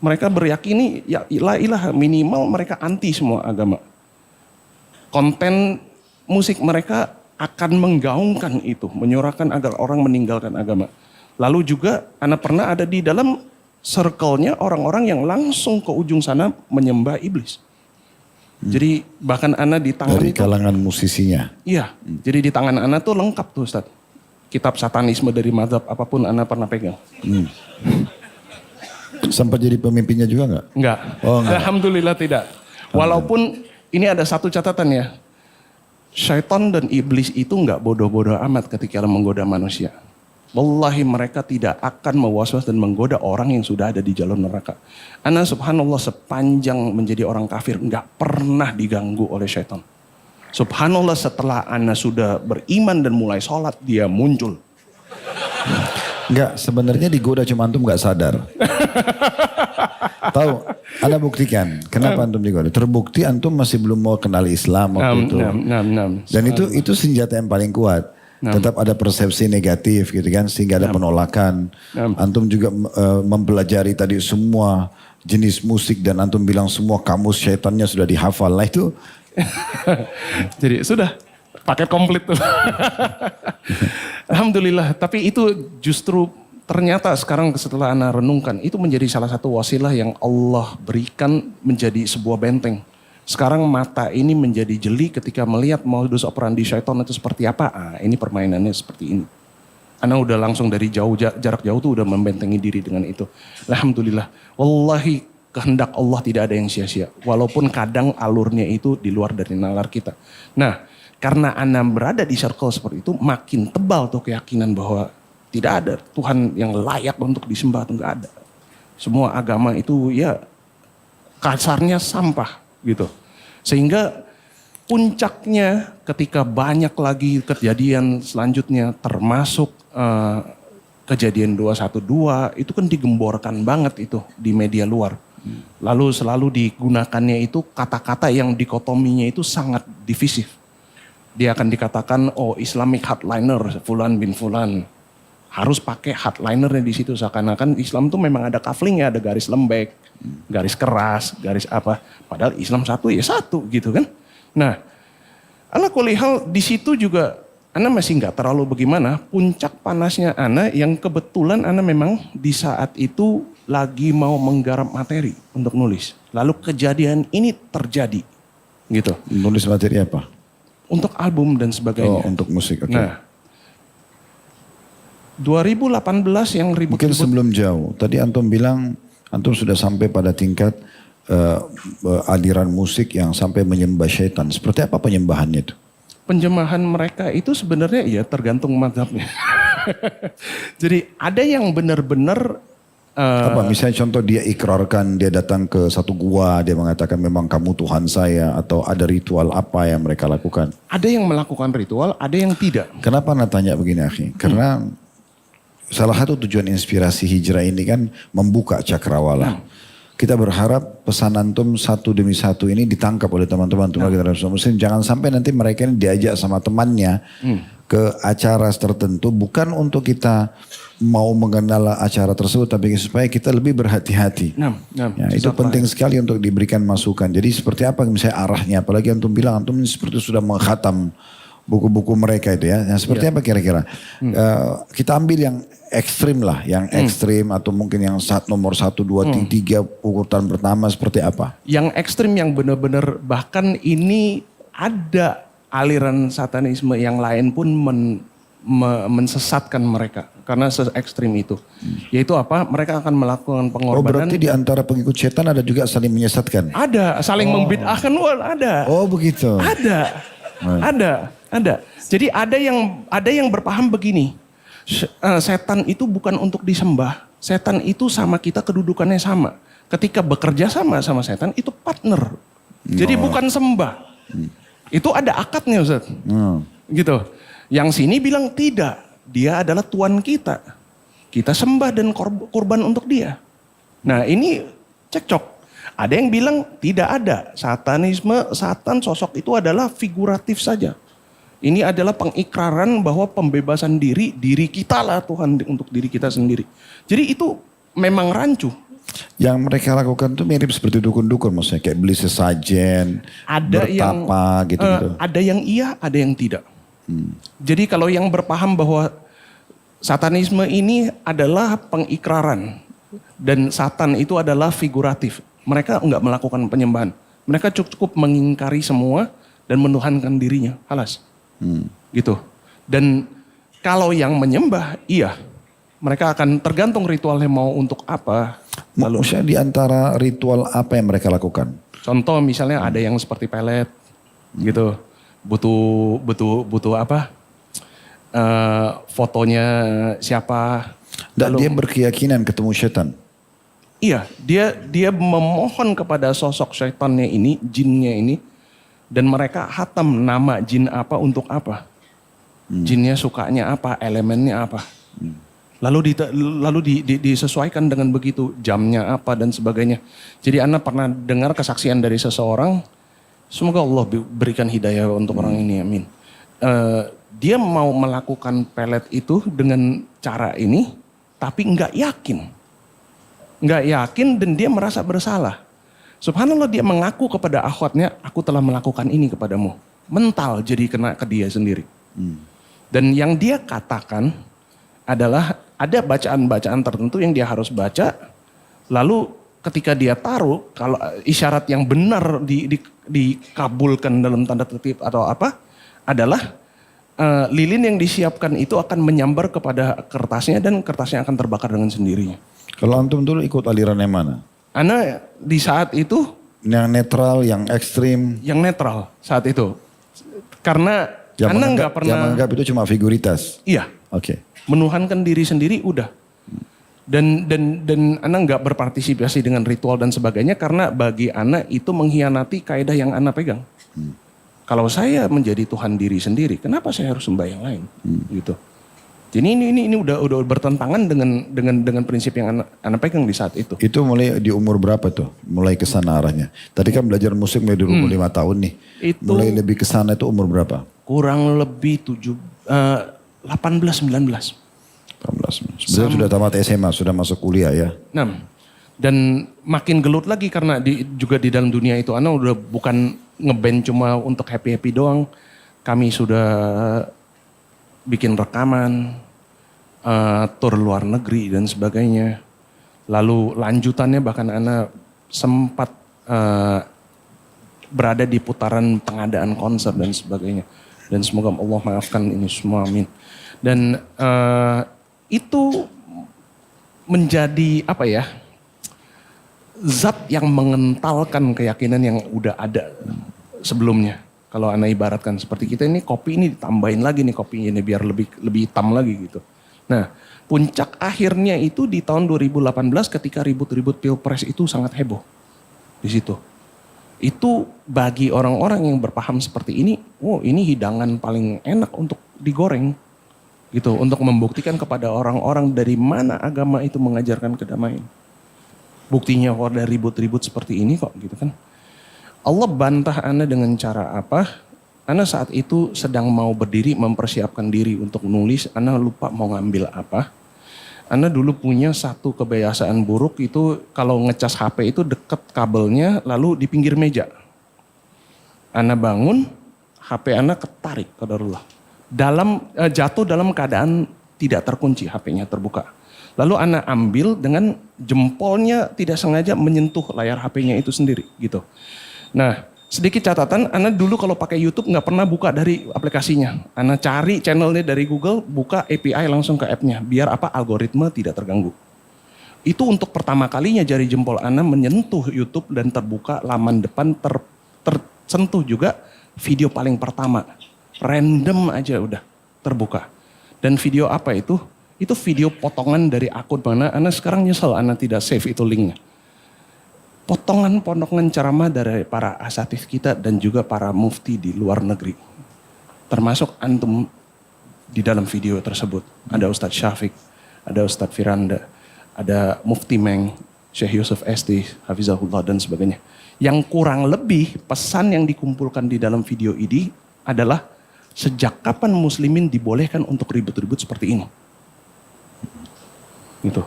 Mereka beryakini ya ilah minimal mereka anti semua agama. Konten musik mereka akan menggaungkan itu, menyuarakan agar orang meninggalkan agama. Lalu juga Ana pernah ada di dalam circle-nya orang-orang yang langsung ke ujung sana menyembah iblis. Jadi bahkan Ana di tangan dari kalangan musisinya. Iya, jadi di tangan Ana tuh lengkap tuh Ustaz. Kitab satanisme dari mazhab apapun Ana pernah pegang. Sempat jadi pemimpinnya juga nggak? Enggak. Oh, enggak. Alhamdulillah tidak. Walaupun ini ada satu catatan ya. Syaitan dan iblis itu enggak bodoh-bodoh amat ketika menggoda manusia. Wallahi mereka tidak akan mewaswas dan menggoda orang yang sudah ada di jalur neraka. Ana subhanallah sepanjang menjadi orang kafir enggak pernah diganggu oleh syaitan. Subhanallah setelah Ana sudah beriman dan mulai sholat dia muncul. Enggak, sebenarnya digoda cuma antum enggak sadar. Tahu, Anda buktikan. Kenapa antum digoda? Terbukti antum masih belum mau kenal Islam waktu itu. Dan itu senjata yang paling kuat. Tetap ada persepsi negatif gitu kan, sehingga ada penolakan. Antum juga mempelajari tadi semua jenis musik dan antum bilang semua kamus syaitannya sudah dihafal. Lah itu. Jadi sudah paket komplit tuh. Alhamdulillah, tapi itu justru ternyata sekarang setelah Ana renungkan, itu menjadi salah satu wasilah yang Allah berikan menjadi sebuah benteng. Sekarang mata ini menjadi jeli ketika melihat modus operandi syaitan itu seperti apa. Ini permainannya seperti ini. Ana udah langsung dari jauh, jarak jauh tuh udah membentengi diri dengan itu. Alhamdulillah, wallahi kehendak Allah tidak ada yang sia-sia. Walaupun kadang alurnya itu di luar dari nalar kita. Nah, karena Ana berada di circle seperti itu, makin tebal tuh keyakinan bahwa tidak ada Tuhan yang layak untuk disembah, itu enggak ada. Semua agama itu ya kasarnya sampah gitu. Sehingga puncaknya ketika banyak lagi kejadian selanjutnya termasuk kejadian 212 itu kan digemborkan banget itu di media luar. Lalu selalu digunakannya itu kata-kata yang dikotominya itu sangat divisif. Dia akan dikatakan oh Islamic hardliner Fulan bin Fulan. Harus pakai hardlinernya di situ seakan-akan Islam tuh memang ada kaflingnya, ada garis lembek, garis keras, garis apa. Padahal Islam satu ya satu gitu kan. Nah, ala kulli hal di situ juga Ana masih nggak terlalu bagaimana. Puncak panasnya Ana yang kebetulan Ana memang di saat itu lagi mau menggarap materi untuk nulis. Lalu kejadian ini terjadi gitu. Nulis materi apa? Untuk album dan sebagainya. Oh, untuk musik. Okay. Nah, 2018 yang ribut-ribut. Mungkin sebelum jauh. Tadi antum bilang antum sudah sampai pada tingkat aliran musik yang sampai menyembah syaitan. Seperti apa penyembahannya itu? Penjemahan mereka itu sebenarnya ya tergantung mazhabnya. Jadi ada yang benar-benar apa misalnya contoh dia ikrarkan, dia datang ke satu gua, dia mengatakan memang kamu Tuhan saya, atau ada ritual apa yang mereka lakukan? Ada yang melakukan ritual, ada yang tidak. Kenapa Anda tanya begini akhi? Karena salah satu tujuan inspirasi hijrah ini kan membuka cakrawala. Kita berharap pesan antum satu demi satu ini ditangkap oleh teman-teman kita Muslim. Jangan sampai nanti mereka ini diajak sama temannya ke acara tertentu bukan untuk kita mau mengenal acara tersebut, tapi supaya kita lebih berhati-hati. Ya, itu penting sekali untuk diberikan masukan. Jadi seperti apa misalnya arahnya, apalagi antum bilang antum seperti sudah mengkhatam buku-buku mereka itu ya. Nah, seperti apa kira-kira? Kita ambil yang ekstrim lah, yang ekstrim atau mungkin yang nomor 1, 2, 3 urutan pertama seperti apa? Yang ekstrim yang benar-benar bahkan ini ada aliran satanisme yang lain pun mensesatkan mereka karena se-ekstrim itu. Yaitu apa? Mereka akan melakukan pengorbanan. Oh berarti di antara pengikut setan ada juga saling menyesatkan? Ada, saling membid'ahkan, ada. Oh begitu. Ada. Jadi ada yang berpaham begini. Setan itu bukan untuk disembah. Setan itu sama kita kedudukannya sama. Ketika bekerja sama setan itu partner. Jadi bukan sembah. Itu ada akadnya Ustaz. Gitu. Yang sini bilang tidak. Dia adalah Tuhan kita. Kita sembah dan kurban untuk dia. Nah ini cekcok. Ada yang bilang tidak ada. Satanisme, Satan sosok itu adalah figuratif saja. Ini adalah pengikraran bahwa pembebasan diri kita lah Tuhan untuk diri kita sendiri. Jadi itu memang rancu. Yang mereka lakukan itu mirip seperti dukun-dukun maksudnya. Kayak beli sesajen, bertapa gitu-gitu. Ada yang iya, ada yang tidak. Jadi kalau yang berpaham bahwa satanisme ini adalah pengikraran. Dan Satan itu adalah figuratif. Mereka enggak melakukan penyembahan. Mereka cukup mengingkari semua dan menuhankan dirinya. Halas. Gitu. Dan kalau yang menyembah, iya. Mereka akan tergantung ritualnya mau untuk apa. Lalu di antara ritual apa yang mereka lakukan? Contoh misalnya ada yang seperti pelet. Gitu. Butuh apa? Fotonya siapa. Dan dia berkeyakinan ketemu setan. Iya, dia memohon kepada sosok syaitannya ini, jinnya ini, dan mereka hatam nama jin apa untuk apa. Jinnya sukanya apa, elemennya apa. Lalu disesuaikan dengan begitu, jamnya apa dan sebagainya. Jadi Anda pernah dengar kesaksian dari seseorang, semoga Allah berikan hidayah untuk orang ini, amin. Dia mau melakukan pelet itu dengan cara ini, tapi nggak yakin. Nggak yakin dan dia merasa bersalah. Subhanallah dia mengaku kepada akhwatnya, aku telah melakukan ini kepadamu. Mental jadi kena ke dia sendiri. Dan yang dia katakan adalah ada bacaan-bacaan tertentu yang dia harus baca. Lalu ketika dia taruh, kalau isyarat yang benar dikabulkan dalam tanda kutip atau apa, adalah lilin yang disiapkan itu akan menyambar kepada kertasnya dan kertasnya akan terbakar dengan sendirinya. Kalau antum dulu ikut aliran yang mana? Ana di saat itu yang netral, yang ekstrim. Yang netral saat itu. Karena Ana nggak pernah. Yang menganggap itu cuma figuritas. Iya. Oke. Menuhankan diri sendiri udah. Dan Ana nggak berpartisipasi dengan ritual dan sebagainya karena bagi Ana itu mengkhianati kaidah yang Ana pegang. Kalau saya menjadi Tuhan diri sendiri, kenapa saya harus sembah yang lain? Gitu. Jadi ini udah bertentangan dengan prinsip yang anak pegang di saat itu. Itu mulai di umur berapa tuh? Mulai ke sana arahnya. Tadi kan belajar musik mulai di umur 5 tahun nih. Itu mulai lebih ke sana itu umur berapa? Kurang lebih 18-19. 18. Sebenarnya sudah tamat SMA, sudah masuk kuliah ya. Nah, dan makin gelut lagi karena juga di dalam dunia itu Ana udah bukan ngeband cuma untuk happy-happy doang. Kami sudah bikin rekaman, tur luar negeri dan sebagainya. Lalu lanjutannya bahkan Ana sempat berada di putaran pengadaan konser dan sebagainya. Dan semoga Allah maafkan ini semua, amin. Dan itu menjadi apa ya, zat yang mengentalkan keyakinan yang udah ada sebelumnya. Kalau Ana ibaratkan seperti kita ini kopi ini ditambahin lagi nih kopi ini biar lebih hitam lagi gitu. Nah puncak akhirnya itu di tahun 2018 ketika ribut-ribut pilpres itu sangat heboh di situ. Itu bagi orang-orang yang berpaham seperti ini, oh ini hidangan paling enak untuk digoreng gitu. Untuk membuktikan kepada orang-orang dari mana agama itu mengajarkan kedamaian. Buktinya kalau ada ribut-ribut seperti ini kok gitu kan. Allah bantah Anda dengan cara apa? Ana saat itu sedang mau berdiri mempersiapkan diri untuk nulis, Ana lupa mau ngambil apa. Ana dulu punya satu kebiasaan buruk itu kalau ngecas HP itu deket kabelnya lalu di pinggir meja. Ana bangun, HP Ana ketarik qadarullah. Jatuh dalam keadaan tidak terkunci, HP-nya terbuka. Lalu Ana ambil dengan jempolnya tidak sengaja menyentuh layar HP-nya itu sendiri gitu. Nah, sedikit catatan, Ana dulu kalau pakai YouTube nggak pernah buka dari aplikasinya. Ana cari channelnya dari Google, buka API langsung ke app-nya. Biar apa? Algoritma tidak terganggu. Itu untuk pertama kalinya jari jempol Ana menyentuh YouTube dan terbuka laman depan tersentuh juga video paling pertama. Random aja udah terbuka. Dan video apa itu? Itu video potongan dari akun mana. Ana sekarang nyesel Ana tidak save itu linknya. Potongan-potongan ceramah dari para asatidz kita dan juga para mufti di luar negeri. Termasuk antum di dalam video tersebut. Ada Ustadz Syafiq, ada Ustadz Firanda, ada Mufti Meng, Syekh Yusuf Esti, Hafizahullah dan sebagainya. Yang kurang lebih pesan yang dikumpulkan di dalam video ini adalah sejak kapan muslimin dibolehkan untuk ribut-ribut seperti ini. Gitu.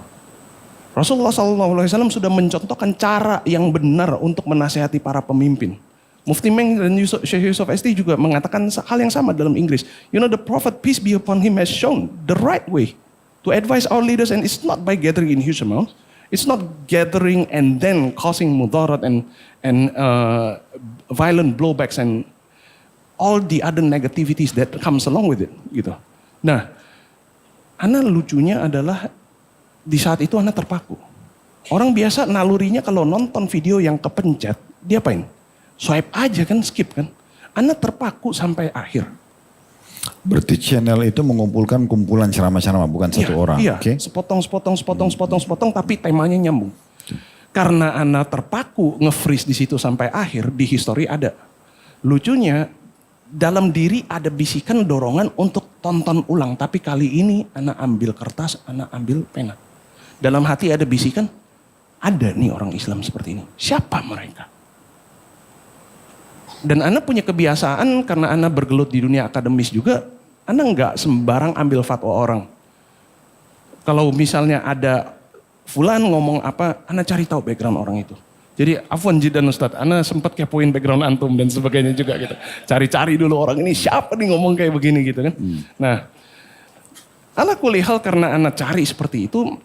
Rasulullah SAW sudah mencontohkan cara yang benar untuk menasihati para pemimpin. Mufti Meng dan Syekh Yusuf Esti juga mengatakan hal yang sama dalam Inggris. You know, the Prophet, peace be upon him, has shown the right way to advise our leaders, and it's not by gathering in huge amounts. It's not gathering and then causing mudarat and violent blowbacks and all the other negativities that comes along with it. Gitu. Nah, Ana lucunya adalah di saat itu Ana terpaku. Orang biasa nalurinya kalau nonton video yang kepencet, dia apain? Swipe aja kan, skip kan. Ana terpaku sampai akhir. Berarti channel itu mengumpulkan kumpulan ceramah-ceramah, bukan satu orang. Iya, Okay? sepotong, tapi temanya nyambung. Karena Ana terpaku nge-freeze di situ sampai akhir, di history ada. Lucunya, dalam diri ada bisikan dorongan untuk tonton ulang. Tapi kali ini Ana ambil kertas, Ana ambil pena. Dalam hati ada bisikan, ada nih orang Islam seperti ini. Siapa mereka? Dan Ana punya kebiasaan karena Ana bergelut di dunia akademis juga, Ana nggak sembarang ambil fatwa orang. Kalau misalnya ada fulan ngomong apa, Ana cari tahu background orang itu. Jadi afwan jidan Ustadz, Ana sempat kepoin background antum dan sebagainya juga gitu. Cari-cari dulu orang ini siapa nih ngomong kayak begini gitu kan. Nah, ala kulli hal karena Ana cari seperti itu,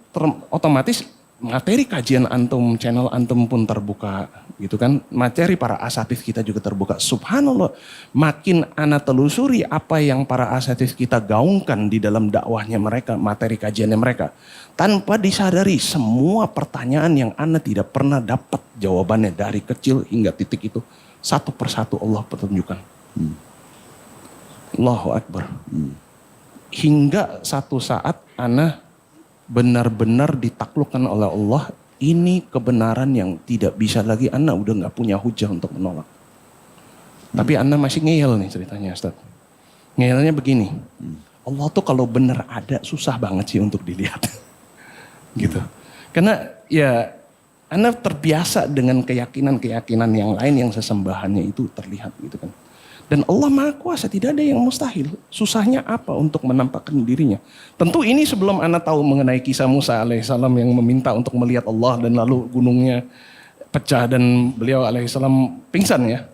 otomatis materi kajian antum, channel antum pun terbuka gitu kan. Materi para asatidz kita juga terbuka. Subhanallah, makin Ana telusuri apa yang para asatidz kita gaungkan di dalam dakwahnya mereka, materi kajiannya mereka. Tanpa disadari semua pertanyaan yang Ana tidak pernah dapat jawabannya dari kecil hingga titik itu. Satu persatu Allah pertunjukkan. Allahu Akbar. Hingga satu saat Ana benar-benar ditaklukkan oleh Allah, ini kebenaran yang tidak bisa lagi, Ana udah gak punya hujah untuk menolak. Tapi Ana masih ngeyel nih ceritanya Ustaz. Ngeyelnya begini, Allah tuh kalau benar ada susah banget sih untuk dilihat. Gitu. Karena ya Ana terbiasa dengan keyakinan-keyakinan yang lain yang sesembahannya itu terlihat gitu kan. Dan Allah Maha Kuasa, tidak ada yang mustahil. Susahnya apa untuk menampakkan dirinya? Tentu ini sebelum Ana tahu mengenai kisah Musa alaihissalam yang meminta untuk melihat Allah dan lalu gunungnya pecah dan beliau alaihissalam pingsan ya.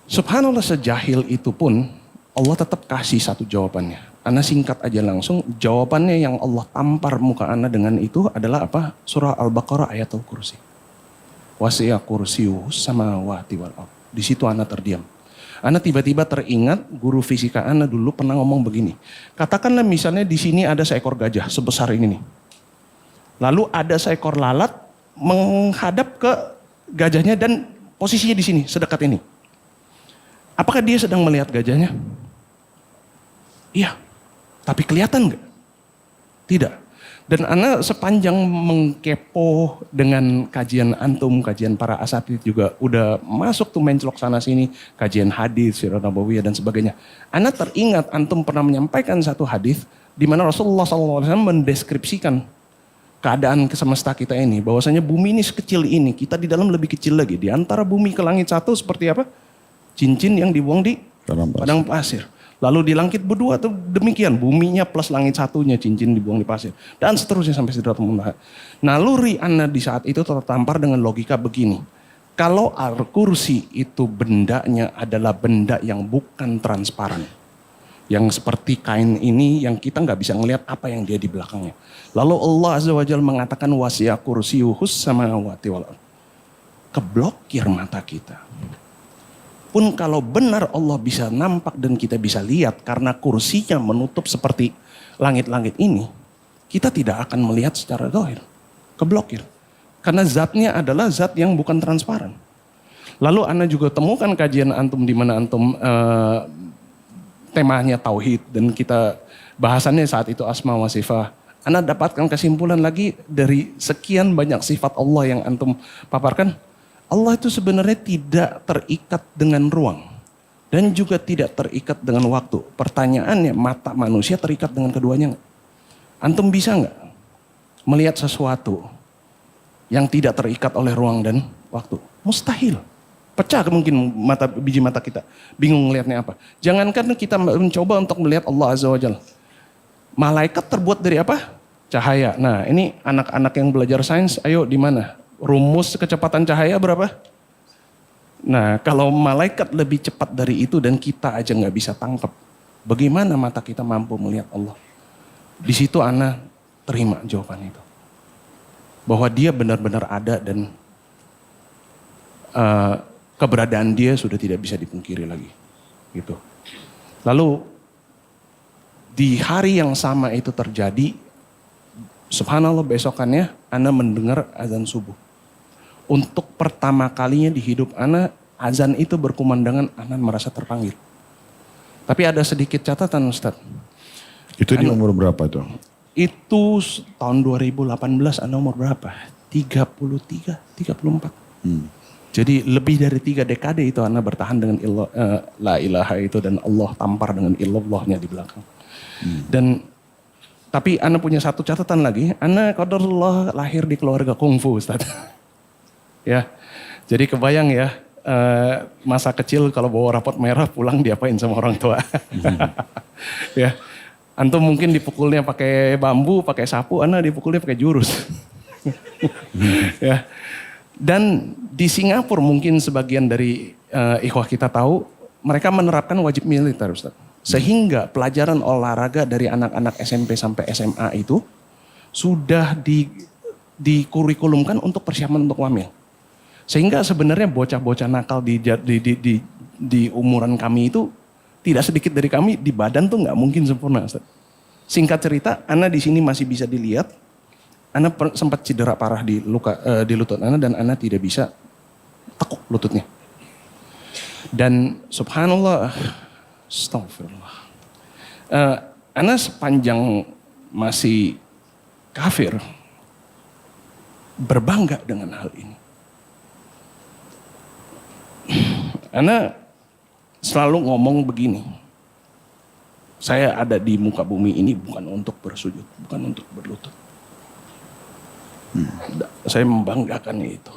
Subhanallah, sejahil itu pun Allah tetap kasih satu jawabannya. Ana singkat aja langsung, jawabannya yang Allah tampar muka Ana dengan itu adalah apa? Surah Al-Baqarah ayatul kursi. Wasi'a kursiyuhus samawati wal ardh. Di situ Ana terdiam. Ana tiba-tiba teringat guru fisika Ana dulu pernah ngomong begini. Katakanlah misalnya di sini ada seekor gajah sebesar ini nih. Lalu ada seekor lalat menghadap ke gajahnya dan posisinya di sini, sedekat ini. Apakah dia sedang melihat gajahnya? Iya. Tapi kelihatan nggak? Tidak. Dan Ana sepanjang mengkepo dengan kajian antum, kajian para asatidz juga udah masuk tuh mencelok sana sini, kajian hadis, sirah nabawiyah dan sebagainya. Ana teringat antum pernah menyampaikan satu hadis di mana Rasulullah SAW mendeskripsikan keadaan semesta kita ini, bahwasanya bumi ini sekecil ini, kita di dalam lebih kecil lagi. Di antara bumi ke langit satu seperti apa? cincin yang dibuang di Padang pasir. padang pasir. Lalu di langit berdua tuh demikian, buminya plus langit satunya cincin dibuang di pasir. Dan seterusnya sampai Sidratul Muntaha. Naluri ana di saat itu tertampar dengan logika begini. Kalau Al-Kursi itu bendanya adalah benda yang bukan transparan. Yang seperti kain ini yang kita nggak bisa ngelihat apa yang dia di belakangnya. Lalu Allah Azza wa Jalla mengatakan wasi'a kursiyuhus samawati wal ardh. Keblokir mata kita. Pun kalau benar Allah bisa nampak dan kita bisa lihat karena kursinya menutup seperti langit-langit ini, kita tidak akan melihat secara zahir. Keblokir. Karena zatnya adalah zat yang bukan transparan. Lalu Ana juga temukan kajian antum di mana antum temanya tauhid dan kita bahasannya saat itu asma wa sifat. Ana dapatkan kesimpulan lagi dari sekian banyak sifat Allah yang antum paparkan. Allah itu sebenarnya tidak terikat dengan ruang dan juga tidak terikat dengan waktu. Pertanyaannya, mata manusia terikat dengan keduanya nggak? Antum bisa nggak melihat sesuatu yang tidak terikat oleh ruang dan waktu? Mustahil. Pecah mungkin biji mata kita. Bingung melihatnya apa. Jangankan kita mencoba untuk melihat Allah Azza wa Jalla. Malaikat terbuat dari apa? Cahaya. Nah ini anak-anak yang belajar sains, ayo di mana? Rumus kecepatan cahaya berapa? Nah kalau malaikat lebih cepat dari itu dan kita aja nggak bisa tangkap, bagaimana mata kita mampu melihat Allah? Di situ Ana terima jawaban itu, bahwa Dia benar-benar ada dan keberadaan Dia sudah tidak bisa dipungkiri lagi. Gitu. Lalu di hari yang sama itu terjadi, subhanallah besokannya Ana mendengar azan subuh. Untuk pertama kalinya di hidup Ana, azan itu berkumandangkan Ana merasa terpanggil. Tapi ada sedikit catatan Ustadz. Itu di umur berapa tuh? Itu tahun 2018 Ana umur berapa? 33, 34. Jadi lebih dari 3 dekade itu Ana bertahan dengan la ilaha itu dan Allah tampar dengan illallahnya di belakang. Tapi Ana punya satu catatan lagi, Ana qadarullah lahir di keluarga kungfu Ustadz. Ya, jadi kebayang ya masa kecil kalau bawa rapot merah pulang diapain sama orang tua. Ya, antum mungkin dipukulnya pakai bambu, pakai sapu, Ana dipukulnya pakai jurus. Ya, dan di Singapura mungkin sebagian dari ikhwah kita tahu mereka menerapkan wajib militer Ustaz. Sehingga pelajaran olahraga dari anak-anak SMP sampai SMA itu sudah dikurikulumkan untuk persiapan untuk wamil. Sehingga sebenarnya bocah-bocah nakal di umuran kami itu tidak sedikit dari kami di badan tuh nggak mungkin sempurna. Ustaz. Singkat cerita, Ana di sini masih bisa dilihat. Ana sempat cedera parah di lutut Ana dan Ana tidak bisa tekuk lututnya. Dan subhanallah, astagfirullah. Ana sepanjang masih kafir berbangga dengan hal ini. Ana selalu ngomong begini, saya ada di muka bumi ini bukan untuk bersujud, bukan untuk berlutut. Saya membanggakan itu.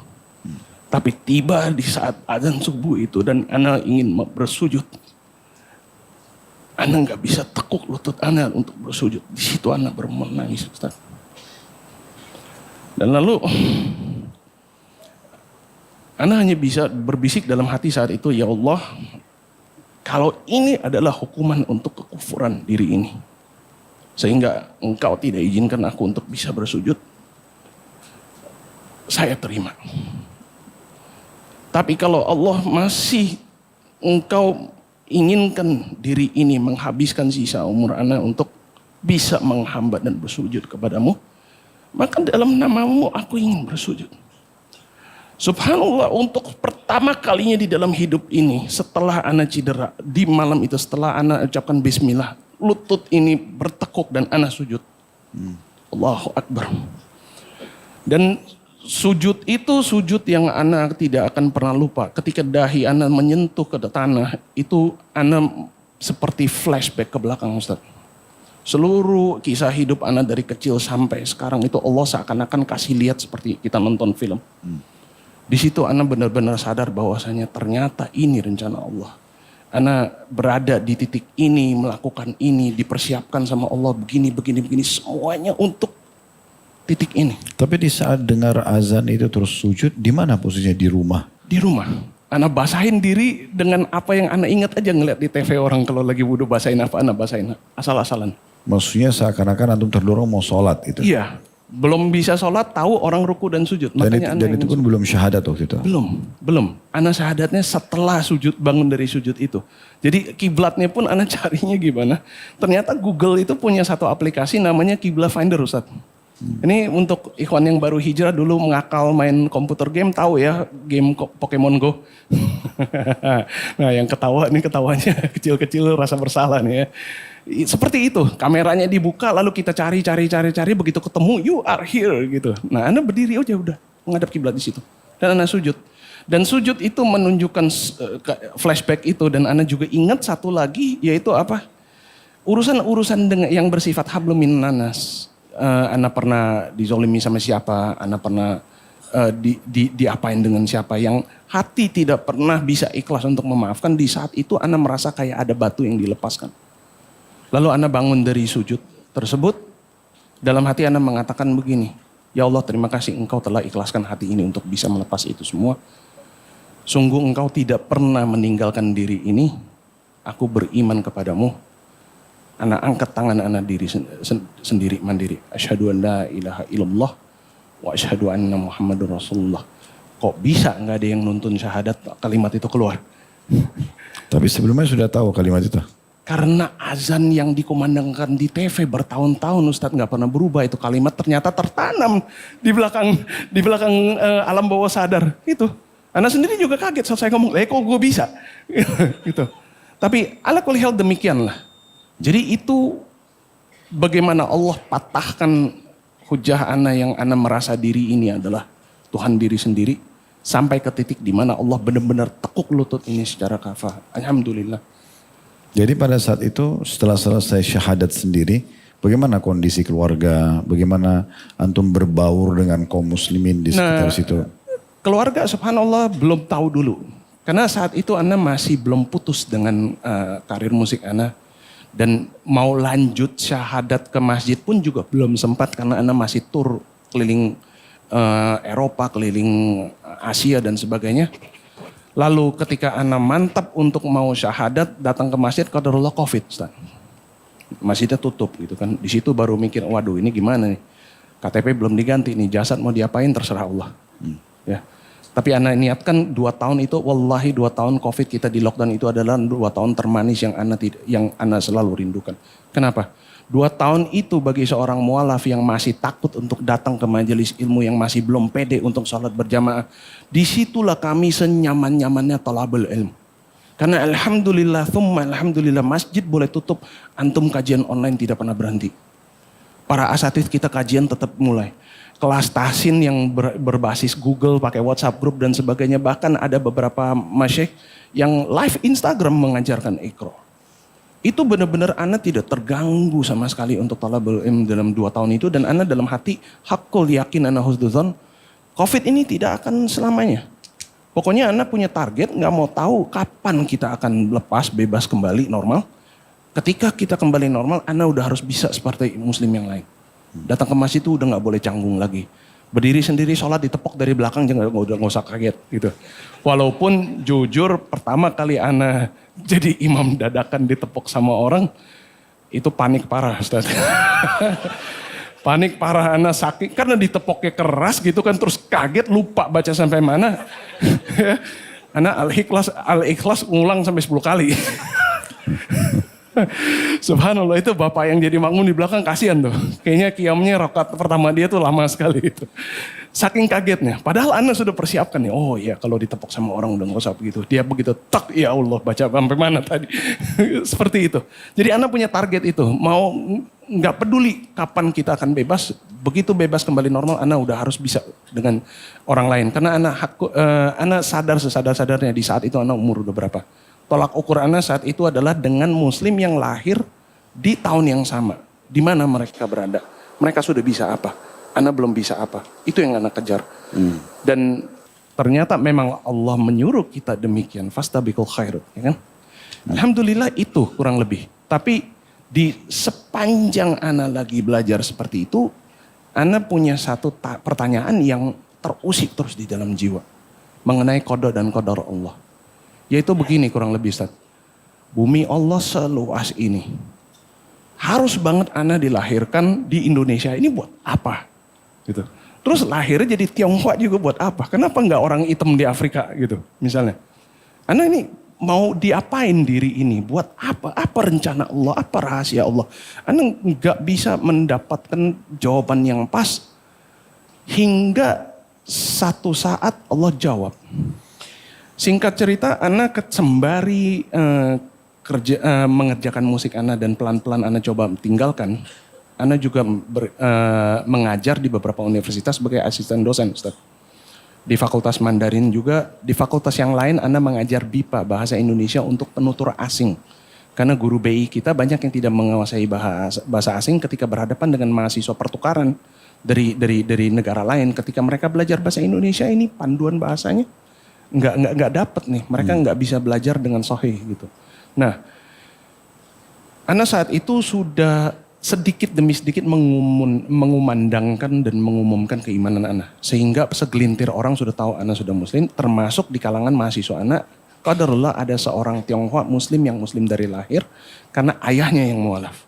Tapi tiba di saat azan subuh itu dan Ana ingin bersujud, Ana nggak bisa tekuk lutut Ana untuk bersujud. Di situ Ana menangis, Ustaz. Dan lalu Ana hanya bisa berbisik dalam hati saat itu, ya Allah, kalau ini adalah hukuman untuk kekufuran diri ini, sehingga Engkau tidak izinkan aku untuk bisa bersujud, saya terima. Tapi kalau Allah masih Engkau inginkan diri ini menghabiskan sisa umur Ana untuk bisa menghamba dan bersujud kepadamu, maka dalam namamu aku ingin bersujud. Subhanallah, untuk pertama kalinya di dalam hidup ini, setelah Ana cedera, di malam itu setelah Ana ucapkan bismillah, lutut ini bertekuk dan Ana sujud. Allahu Akbar. Dan sujud itu sujud yang Ana tidak akan pernah lupa. Ketika dahi Ana menyentuh ke tanah, itu Ana seperti flashback ke belakang Ustaz. Seluruh kisah hidup Ana dari kecil sampai sekarang itu Allah seakan-akan kasih lihat seperti kita nonton film. Di situ ana benar-benar sadar bahwasanya ternyata ini rencana Allah. Ana berada di titik ini, melakukan ini, dipersiapkan sama Allah begini, semuanya untuk titik ini. Tapi di saat dengar azan itu terus sujud, di mana posisinya? Di rumah? Di rumah. Ana basahin diri dengan apa yang ana ingat aja ngeliat di TV orang kalau lagi wudhu basahin apa, ana basahin asal-asalan. Maksudnya seakan-akan antum terdorong mau sholat itu. Iya, belum bisa sholat tahu orang ruku dan sujud. Dan itu pun belum syahadat waktu itu. Belum. Ana syahadatnya setelah sujud, bangun dari sujud itu. Jadi kiblatnya pun ana carinya gimana. Ternyata Google itu punya satu aplikasi namanya Kiblat Finder, Ustaz. Ini untuk ikhwan yang baru hijrah dulu mengakal main komputer game, tahu ya game Pokemon Go. Nah yang ketawa nih ketawanya kecil-kecil rasa bersalah nih ya. Seperti itu, kameranya dibuka lalu kita cari, begitu ketemu you are here gitu. Nah Anda berdiri aja udah menghadap kiblat di situ. Dan Anda sujud. Dan sujud itu menunjukkan flashback itu dan Anda juga ingat satu lagi yaitu apa? Urusan-urusan yang bersifat hablum minan nas. Anda pernah dizolimi sama siapa, Anda pernah diapain dengan siapa, yang hati tidak pernah bisa ikhlas untuk memaafkan, di saat itu Anda merasa kayak ada batu yang dilepaskan. Lalu Anda bangun dari sujud tersebut, dalam hati Anda mengatakan begini, ya Allah terima kasih Engkau telah ikhlaskan hati ini untuk bisa melepas itu semua. Sungguh Engkau tidak pernah meninggalkan diri ini, aku beriman kepadamu. Ana angkat tangan ana diri sendiri mandiri. Asyhadu an la ilaha illallah wa asyhadu anna Muhammadur Rasulullah. Kok bisa nggak ada yang nuntun syahadat kalimat itu keluar? Tapi sebelumnya sudah tahu kalimat itu? Karena azan yang dikumandangkan di TV bertahun-tahun Ustadz nggak pernah berubah, itu kalimat ternyata tertanam di belakang alam bawah sadar itu. Ana sendiri juga kaget saat saya ngomong, kok gue bisa? Gitu. Tapi ala kulli hal demikianlah. Jadi itu bagaimana Allah patahkan hujah ana yang ana merasa diri ini adalah Tuhan diri sendiri. Sampai ke titik di mana Allah benar-benar tekuk lutut ini secara kafah. Alhamdulillah. Jadi pada saat itu setelah selesai syahadat sendiri, bagaimana kondisi keluarga? Bagaimana antum berbaur dengan kaum muslimin di sekitar situ? Keluarga subhanallah belum tahu dulu. Karena saat itu ana masih belum putus dengan karir musik ana. Dan mau lanjut syahadat ke masjid pun juga belum sempat karena Anda masih tur keliling Eropa, keliling Asia dan sebagainya. Lalu ketika Anda mantap untuk mau syahadat, datang ke masjid, qadarullah COVID, Ustaz. Masjidnya tutup gitu kan. Di situ baru mikir, waduh ini gimana nih? KTP belum diganti nih, jasad mau diapain terserah Allah. Ya. Tapi Anda niatkan 2 tahun itu, wallahi 2 tahun COVID kita di lockdown itu adalah 2 tahun termanis yang Anda selalu rindukan. Kenapa? 2 tahun itu bagi seorang mualaf yang masih takut untuk datang ke majelis ilmu, yang masih belum pede untuk sholat berjamaah. Disitulah kami senyaman-nyamannya thalabul ilmu. Karena alhamdulillah, thumma alhamdulillah masjid boleh tutup, antum kajian online tidak pernah berhenti. Para asatidz kita kajian tetap mulai. Kelas tahsin yang berbasis Google, pakai WhatsApp group dan sebagainya. Bahkan ada beberapa masyayikh yang live Instagram mengajarkan Iqra. Itu benar-benar Ana tidak terganggu sama sekali untuk talabul ilm dalam 2 tahun itu. Dan Ana dalam hati, hakul yakin Ana husnudzon, COVID ini tidak akan selamanya. Pokoknya Ana punya target, gak mau tahu kapan kita akan lepas, bebas kembali normal. Ketika kita kembali normal, Ana udah harus bisa seperti muslim yang lain. Datang ke masjid itu udah gak boleh canggung lagi. Berdiri sendiri sholat ditepok dari belakang jangan udah gak usah kaget gitu. Walaupun jujur pertama kali Ana jadi imam dadakan ditepok sama orang, itu panik parah Ustaz. Panik parah, Ana sakit karena ditepoknya keras gitu kan, terus kaget lupa baca sampai mana. Ana al-ikhlas ngulang sampai 10 kali. Subhanallah, itu bapak yang jadi makmum di belakang kasihan tuh. Kayaknya qiyamnya rakaat pertama dia tuh lama sekali itu. Saking kagetnya. Padahal Anda sudah persiapkan nih. Oh iya kalau ditepok sama orang udah gak usah begitu. Dia begitu tak ya Allah baca sampai mana tadi. Seperti itu. Jadi Anda punya target itu. Mau gak peduli kapan kita akan bebas. Begitu bebas kembali normal Anda udah harus bisa dengan orang lain. Karena Anda sadar sesadar-sadarnya di saat itu Anda umur udah berapa. Tolak ukur Anda saat itu adalah dengan muslim yang lahir di tahun yang sama. Di mana mereka berada. Mereka sudah bisa apa. Anda belum bisa apa. Itu yang Anda kejar. Dan Ternyata memang Allah menyuruh kita demikian. Fastabiqul khairat, ya kan? Alhamdulillah itu kurang lebih. Tapi di sepanjang ana lagi belajar seperti itu, ana punya satu pertanyaan yang terusik terus di dalam jiwa. Mengenai qada dan qadar Allah. Yaitu begini kurang lebih Ustaz. Bumi Allah seluas ini. Harus banget ana dilahirkan di Indonesia ini buat apa? Gitu. Terus lahirnya jadi Tionghoa juga buat apa? Kenapa nggak orang hitam di Afrika gitu misalnya? Ana ini mau diapain diri ini? Buat apa? Apa rencana Allah? Apa rahasia Allah? Ana nggak bisa mendapatkan jawaban yang pas hingga satu saat Allah jawab. Singkat cerita, Ana sembari mengerjakan musik Ana dan pelan-pelan Ana coba tinggalkan. Ana juga mengajar di beberapa universitas sebagai asisten dosen, Ustaz. Di Fakultas Mandarin juga, di fakultas yang lain Ana mengajar BIPA, Bahasa Indonesia untuk penutur asing. Karena guru BI kita banyak yang tidak menguasai bahasa asing ketika berhadapan dengan mahasiswa pertukaran dari negara lain. Ketika mereka belajar bahasa Indonesia ini panduan bahasanya nggak dapat nih. Mereka nggak bisa belajar dengan sahih gitu. Nah, Ana saat itu sudah sedikit demi sedikit mengumandangkan dan mengumumkan keimanan Ana. Sehingga segelintir orang sudah tahu Ana sudah muslim, termasuk di kalangan mahasiswa Ana. Qadarullah ada seorang Tionghoa muslim yang muslim dari lahir karena ayahnya yang mualaf.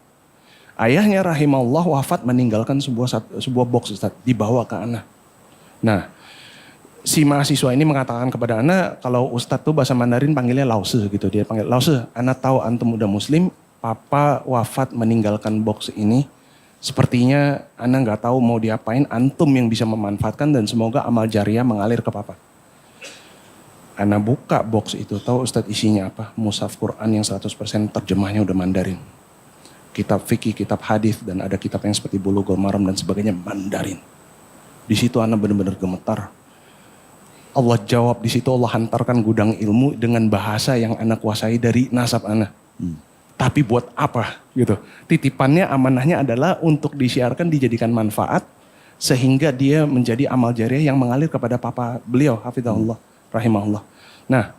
Ayahnya rahimahullah wafat meninggalkan sebuah box Ustaz, dibawa ke Ana. Nah, si mahasiswa ini mengatakan kepada Ana, kalau Ustaz tuh bahasa Mandarin panggilnya Lause gitu. Dia panggil, Lause, Ana tahu antum udah muslim, Papa wafat meninggalkan box ini. Sepertinya Ana nggak tahu mau diapain, antum yang bisa memanfaatkan dan semoga amal jariah mengalir ke Papa. Ana buka box itu, tahu Ustadz isinya apa? Mushaf Quran yang 100% terjemahnya udah Mandarin. Kitab fikih, kitab hadis dan ada kitab yang seperti Bulughul Maram dan sebagainya Mandarin. Di situ Ana benar-benar gemetar. Allah jawab, di situ Allah hantarkan gudang ilmu dengan bahasa yang Ana kuasai dari nasab Ana. Tapi buat apa gitu. Titipannya, amanahnya adalah untuk disiarkan, dijadikan manfaat sehingga dia menjadi amal jariah yang mengalir kepada papa beliau, hafizahullah, rahimahullah. Nah,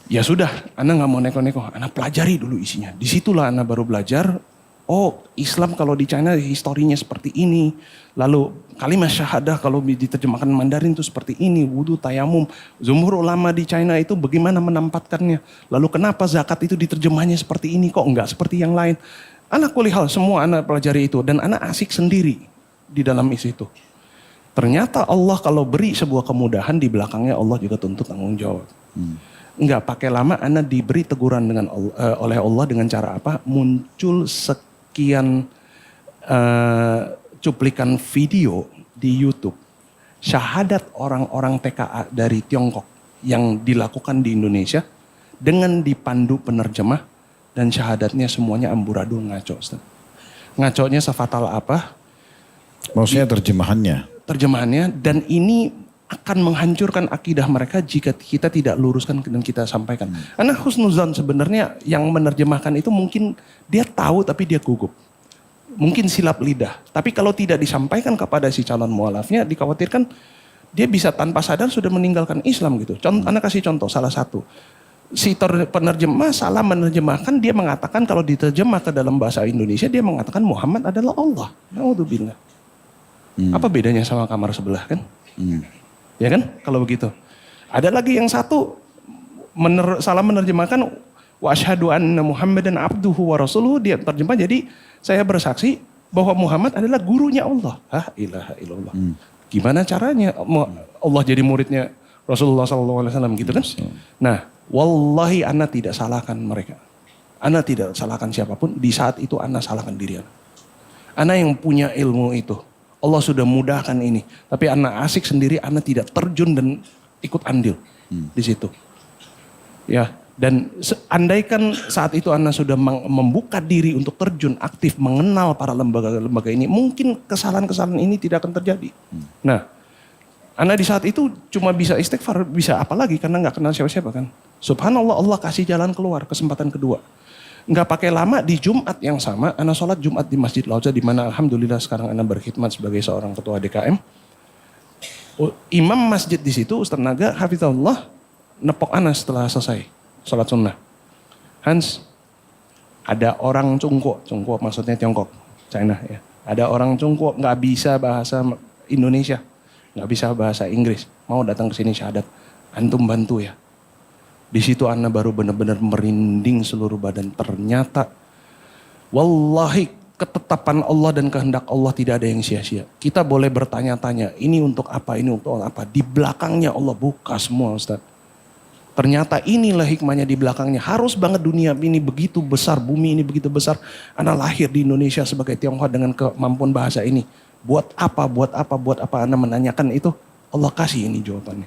ya sudah, Ana nggak mau neko-neko, Ana pelajari dulu isinya. Disitulah Ana baru belajar, oh Islam kalau di China historinya seperti ini. Lalu kalimat syahadah kalau diterjemahkan Mandarin itu seperti ini, wudu, tayamum. Jumhur ulama di China itu bagaimana menempatkannya. Lalu kenapa zakat itu diterjemahnya seperti ini, kok enggak seperti yang lain. Anak kulihal semua Ana pelajari itu dan Ana asik sendiri di dalam isi itu. Ternyata Allah kalau beri sebuah kemudahan di belakangnya Allah juga tuntut tanggung jawab. Enggak pakai lama Ana diberi teguran oleh Allah dengan cara apa? Muncul sekian cuplikan video di YouTube syahadat orang-orang TKA dari Tiongkok yang dilakukan di Indonesia dengan dipandu penerjemah dan syahadatnya semuanya amburadul ngaco. Ustaz. Ngaconya sefatal apa? Maksudnya terjemahannya? Terjemahannya, dan ini akan menghancurkan akidah mereka jika kita tidak luruskan dan kita sampaikan. Karena husnuzan sebenarnya yang menerjemahkan itu mungkin dia tahu tapi dia gugup. Mungkin silap lidah. Tapi kalau tidak disampaikan kepada si calon mualafnya, dikhawatirkan dia bisa tanpa sadar sudah meninggalkan Islam gitu. Anak kasih contoh salah satu. Si penerjemah salah menerjemahkan, dia mengatakan kalau diterjemah ke dalam bahasa Indonesia, dia mengatakan Muhammad adalah Allah. Naudzubillah. Apa bedanya sama kamar sebelah kan? Ya kan kalau begitu. Ada lagi yang satu salah menerjemahkan wa asyhadu anna Muhammadan abduhu wa rasuluhu, dia terjemah jadi saya bersaksi bahwa Muhammad adalah gurunya Allah. Ilaha illallah. Gimana caranya Allah jadi muridnya Rasulullah SAW gitu kan? Nah, wallahi Ana tidak salahkan mereka. Ana tidak salahkan siapapun. Di saat itu Ana salahkan diri Ana. Ana yang punya ilmu itu. Allah sudah mudahkan ini. Tapi Ana asik sendiri, Ana tidak terjun dan ikut andil di situ. Ya, dan andaikan saat itu Ana sudah membuka diri untuk terjun aktif mengenal para lembaga-lembaga ini, mungkin kesalahan-kesalahan ini tidak akan terjadi. Nah, Ana di saat itu cuma bisa istighfar, bisa apa lagi karena nggak kenal siapa-siapa kan. Subhanallah, Allah kasih jalan keluar, kesempatan kedua. Nggak pakai lama di Jumat yang sama, Ana sholat Jumat di Masjid Lauza, di mana alhamdulillah sekarang Ana berkhidmat sebagai seorang ketua DKM. Imam masjid di situ Ustaz Naga hafizahullah nepok ana setelah selesai sholat sunnah. Hans, ada orang Cungkuo maksudnya Tiongkok, China ya. Ada orang Cungkuo nggak bisa bahasa Indonesia, nggak bisa bahasa Inggris, mau datang ke sini syahadat, antum bantu ya. Di situ ana baru benar-benar merinding seluruh badan. Ternyata, wallahi ketetapan Allah dan kehendak Allah tidak ada yang sia-sia. Kita boleh bertanya-tanya, ini untuk apa, ini untuk apa. Di belakangnya Allah buka semua Ustaz. Ternyata inilah hikmahnya di belakangnya. Harus banget dunia ini begitu besar, bumi ini begitu besar. Ana lahir di Indonesia sebagai Tionghoa dengan kemampuan bahasa ini. Buat apa Ana menanyakan itu. Allah kasih ini jawabannya.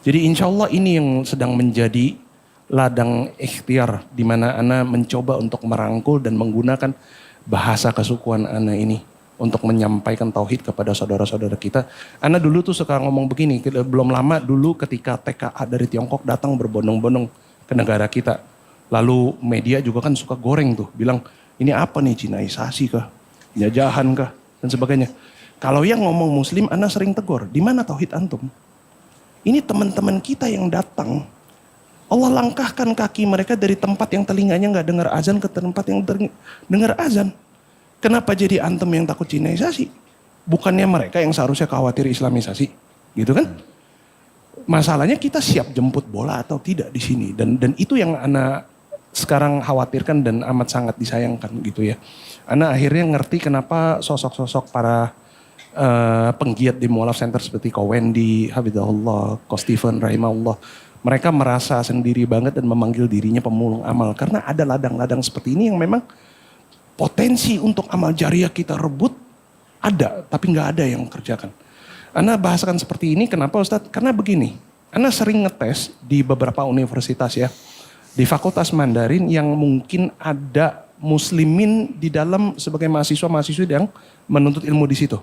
Jadi insya Allah ini yang sedang menjadi ladang ikhtiar. Di mana Ana mencoba untuk merangkul dan menggunakan bahasa kesukuan Ana ini untuk menyampaikan tauhid kepada saudara-saudara kita. Ana dulu tuh suka ngomong begini, belum lama dulu ketika TKA dari Tiongkok datang berbondong-bondong ke negara kita. Lalu media juga kan suka goreng tuh, bilang ini apa nih, Cinaisasi kah, jajahan kah, dan sebagainya. Kalau yang ngomong muslim, Ana sering tegur, di mana tauhid antum? Ini teman-teman kita yang datang. Allah langkahkan kaki mereka dari tempat yang telinganya nggak dengar azan ke tempat yang dengar azan. Kenapa jadi antum yang takut Cinaisasi? Bukannya mereka yang seharusnya khawatir Islamisasi, gitu kan? Masalahnya kita siap jemput bola atau tidak di sini, dan itu yang Ana sekarang khawatirkan dan amat sangat disayangkan gitu ya. Ana akhirnya ngerti kenapa sosok-sosok para penggiat di Mualaf Center seperti Ko Wendy, Habibullah, Ko Stephen, Rahimahullah. Mereka merasa sendiri banget dan memanggil dirinya pemulung amal. Karena ada ladang-ladang seperti ini yang memang potensi untuk amal jariah kita rebut ada, tapi nggak ada yang kerjakan. Ana bahasakan seperti ini, kenapa Ustadz? Karena begini, Ana sering ngetes di beberapa universitas ya. Di Fakultas Mandarin yang mungkin ada muslimin di dalam sebagai mahasiswa-mahasiswa yang menuntut ilmu di situ.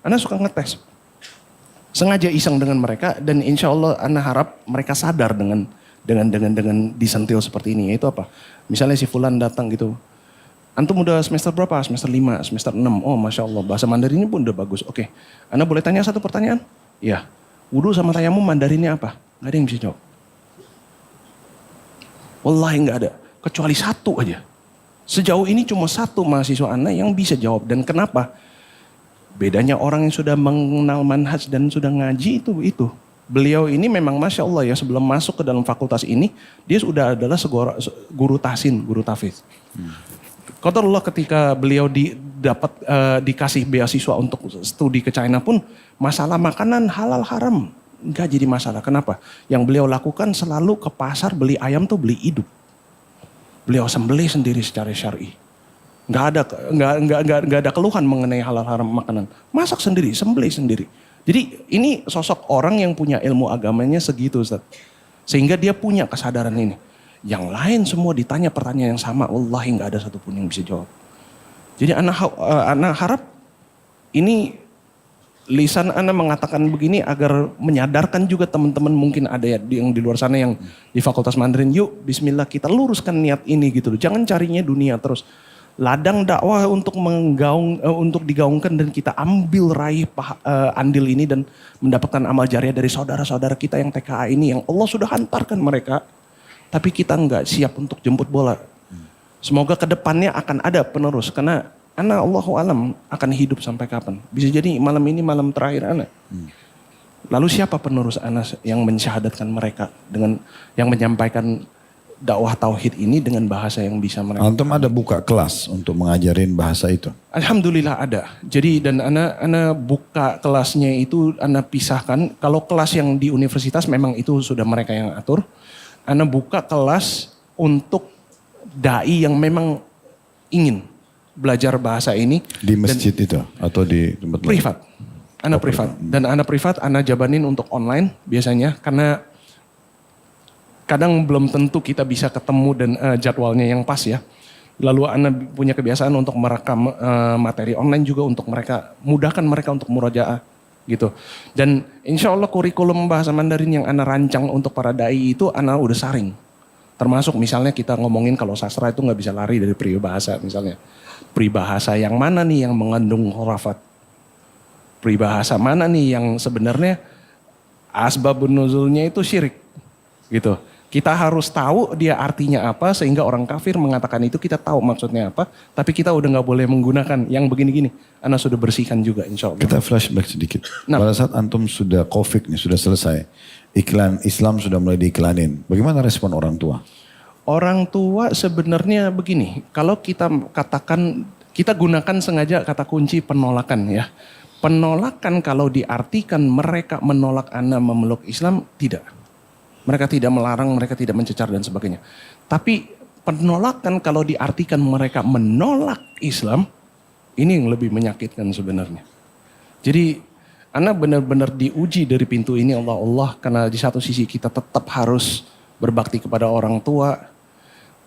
Ana suka ngetes. Sengaja iseng dengan mereka dan insya Allah Ana harap mereka sadar dengan disentil seperti ini. Yaitu apa? Misalnya si Fulan datang gitu. Antum udah semester berapa? Semester 5, semester 6. Oh Masya Allah, bahasa Mandarinnya pun udah bagus. Oke, Anda boleh tanya satu pertanyaan? Iya. Wudu sama tayamum Mandarinnya apa? Gak ada yang bisa jawab. Wallahi gak ada. Kecuali satu aja. Sejauh ini cuma satu mahasiswa Anda yang bisa jawab. Dan kenapa? Bedanya orang yang sudah mengenal manhaj dan sudah ngaji itu. Beliau ini memang Masya Allah ya, sebelum masuk ke dalam fakultas ini, dia sudah adalah guru tahsin, guru tahfiz. Qadarullah ketika beliau dikasih beasiswa untuk studi ke China pun, masalah makanan halal haram nggak jadi masalah. Kenapa? Yang beliau lakukan selalu ke pasar beli ayam tuh beli hidup. Beliau sembelih sendiri secara syar'i. Nggak ada keluhan mengenai halal haram makanan. Masak sendiri, sembelih sendiri. Jadi ini sosok orang yang punya ilmu agamanya segitu Ustaz. Sehingga dia punya kesadaran ini. Yang lain semua ditanya pertanyaan yang sama, wallahi nggak ada satupun yang bisa jawab. Jadi anak harap ini lisan Ana mengatakan begini agar menyadarkan juga teman-teman mungkin ada ya yang di luar sana yang di Fakultas Mandarin. Yuk bismillah kita luruskan niat ini gitu loh. Jangan carinya dunia terus. Ladang dakwah untuk untuk digaungkan dan kita ambil raih andil ini dan mendapatkan amal jariah dari saudara-saudara kita yang TKA ini yang Allah sudah hantarkan mereka. Tapi kita nggak siap untuk jemput bola. Semoga kedepannya akan ada penerus. Karena Allahu alam akan hidup sampai kapan. Bisa jadi malam ini malam terakhir Ana. Lalu siapa penerus Ana yang mensyahadatkan mereka dengan yang menyampaikan dakwah tauhid ini dengan bahasa yang bisa mereka. Antum ada buka kelas untuk mengajarin bahasa itu? Alhamdulillah ada. Jadi dan Ana buka kelasnya itu Ana pisahkan. Kalau kelas yang di universitas memang itu sudah mereka yang atur. Ana buka kelas untuk dai yang memang ingin belajar bahasa ini. Di masjid itu atau di tempat lain? Privat. Ana privat. Dan Ana privat Ana jabanin untuk online biasanya karena kadang belum tentu kita bisa ketemu dan jadwalnya yang pas ya. Lalu Ana punya kebiasaan untuk merekam materi online juga untuk mereka, mudahkan mereka untuk murojaah gitu. Dan insya Allah kurikulum bahasa Mandarin yang Ana rancang untuk para dai itu Ana udah saring. Termasuk misalnya kita ngomongin kalau sastra itu nggak bisa lari dari peribahasa misalnya. Peribahasa yang mana nih yang mengandung khurafat? Peribahasa mana nih yang sebenarnya asbabun nuzulnya itu syirik gitu. Kita harus tahu dia artinya apa sehingga orang kafir mengatakan itu kita tahu maksudnya apa. Tapi kita udah nggak boleh menggunakan yang begini-gini. Anda sudah bersihkan juga insya Allah. Kita flashback sedikit. Nah. Pada saat antum sudah COVID nih, sudah selesai. Iklan Islam sudah mulai diiklanin. Bagaimana respon orang tua? Orang tua sebenarnya begini. Kalau kita katakan, kita gunakan sengaja kata kunci penolakan ya. Penolakan kalau diartikan mereka menolak Anda memeluk Islam, tidak. Mereka tidak melarang, mereka tidak mencecar dan sebagainya. Tapi penolakan kalau diartikan mereka menolak Islam, ini yang lebih menyakitkan sebenarnya. Jadi Anda benar-benar diuji dari pintu ini Allah karena di satu sisi kita tetap harus berbakti kepada orang tua,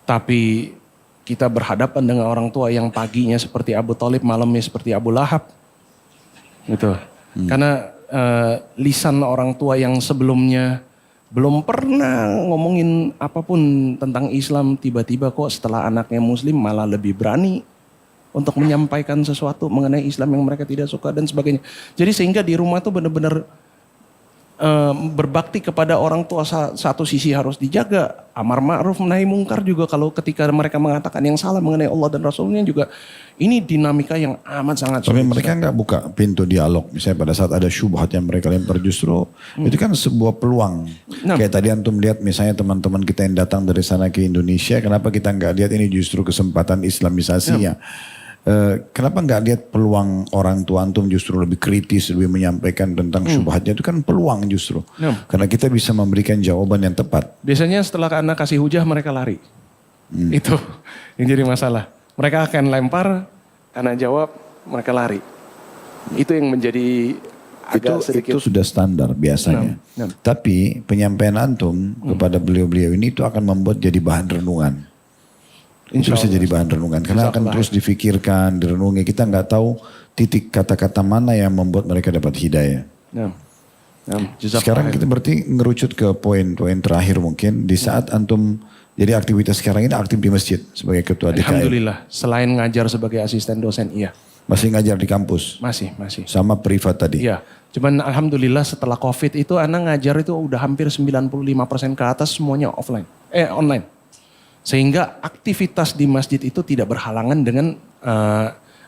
tapi kita berhadapan dengan orang tua yang paginya seperti Abu Thalib, malamnya seperti Abu Lahab. Gitu. Karena lisan orang tua yang sebelumnya belum pernah ngomongin apapun tentang Islam, tiba-tiba kok setelah anaknya muslim malah lebih berani untuk menyampaikan sesuatu mengenai Islam yang mereka tidak suka dan sebagainya. Jadi sehingga di rumah tuh benar-benar berbakti kepada orang tua satu sisi harus dijaga. Amar ma'ruf nahi mungkar juga kalau ketika mereka mengatakan yang salah mengenai Allah dan Rasulnya juga. Ini dinamika yang amat sangat Tapi sulit. mereka nggak buka pintu dialog. Misalnya pada saat ada syubhat yang mereka lempar justru itu kan sebuah peluang. Nah. Kayak tadi antum lihat misalnya teman-teman kita yang datang dari sana ke Indonesia. Kenapa kita nggak lihat ini justru kesempatan Islamisasinya. Kenapa nggak lihat peluang orang tua antum justru lebih kritis, lebih menyampaikan tentang syubhatnya itu kan peluang justru. Karena kita bisa memberikan jawaban yang tepat. Biasanya setelah anak kasih hujah mereka lari. Itu yang jadi masalah. Mereka akan lempar, anak jawab, mereka lari. Itu yang menjadi agak sedikit. Itu sudah standar biasanya. Tapi penyampaian antum kepada beliau-beliau ini itu akan membuat jadi bahan renungan. Itu bisa jadi bahan renungan. Karena akan terus difikirkan, direnungi. Kita nggak tahu titik kata-kata mana yang membuat mereka dapat hidayah. Sekarang kita berarti ngerucut ke poin-poin terakhir mungkin. Di saat antum, jadi aktivitas sekarang ini aktif di masjid sebagai ketua DKM. Alhamdulillah, selain ngajar sebagai asisten dosen, iya. Masih ngajar di kampus? Masih. Sama privat tadi? Iya, cuman alhamdulillah setelah COVID itu anak ngajar itu udah hampir 95% ke atas semuanya online. Sehingga aktivitas di masjid itu tidak berhalangan dengan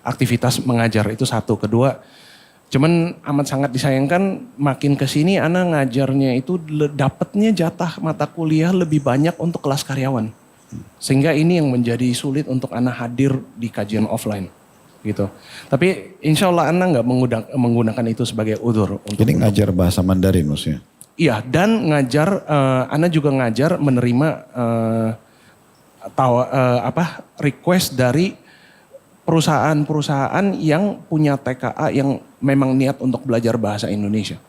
aktivitas mengajar, itu satu. Kedua, cuman amat sangat disayangkan makin kesini anak ngajarnya itu dapatnya jatah mata kuliah lebih banyak untuk kelas karyawan. Sehingga ini yang menjadi sulit untuk anak hadir di kajian offline. Gitu. Tapi insya Allah anak nggak menggunakan itu sebagai udzur. Jadi ngajar bahasa Mandarin maksudnya? Iya, dan ngajar, anak juga ngajar menerima request dari perusahaan-perusahaan yang punya TKA yang memang niat untuk belajar bahasa Indonesia.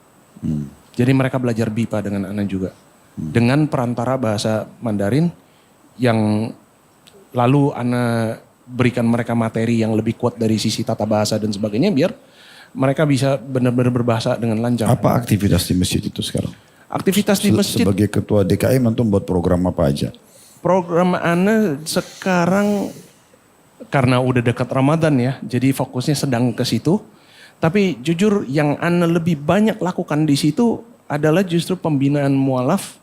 Jadi mereka belajar BIPA dengan Ana juga. Dengan perantara bahasa Mandarin yang lalu Ana berikan mereka materi yang lebih kuat dari sisi tata bahasa dan sebagainya biar mereka bisa benar-benar berbahasa dengan lancar. Apa aktivitas di masjid itu sekarang? Aktivitas di masjid. Sebagai ketua DKM antum buat program apa aja? Program Ana sekarang karena udah dekat Ramadan ya, jadi fokusnya sedang ke situ. Tapi jujur yang Ana lebih banyak lakukan di situ adalah justru pembinaan mualaf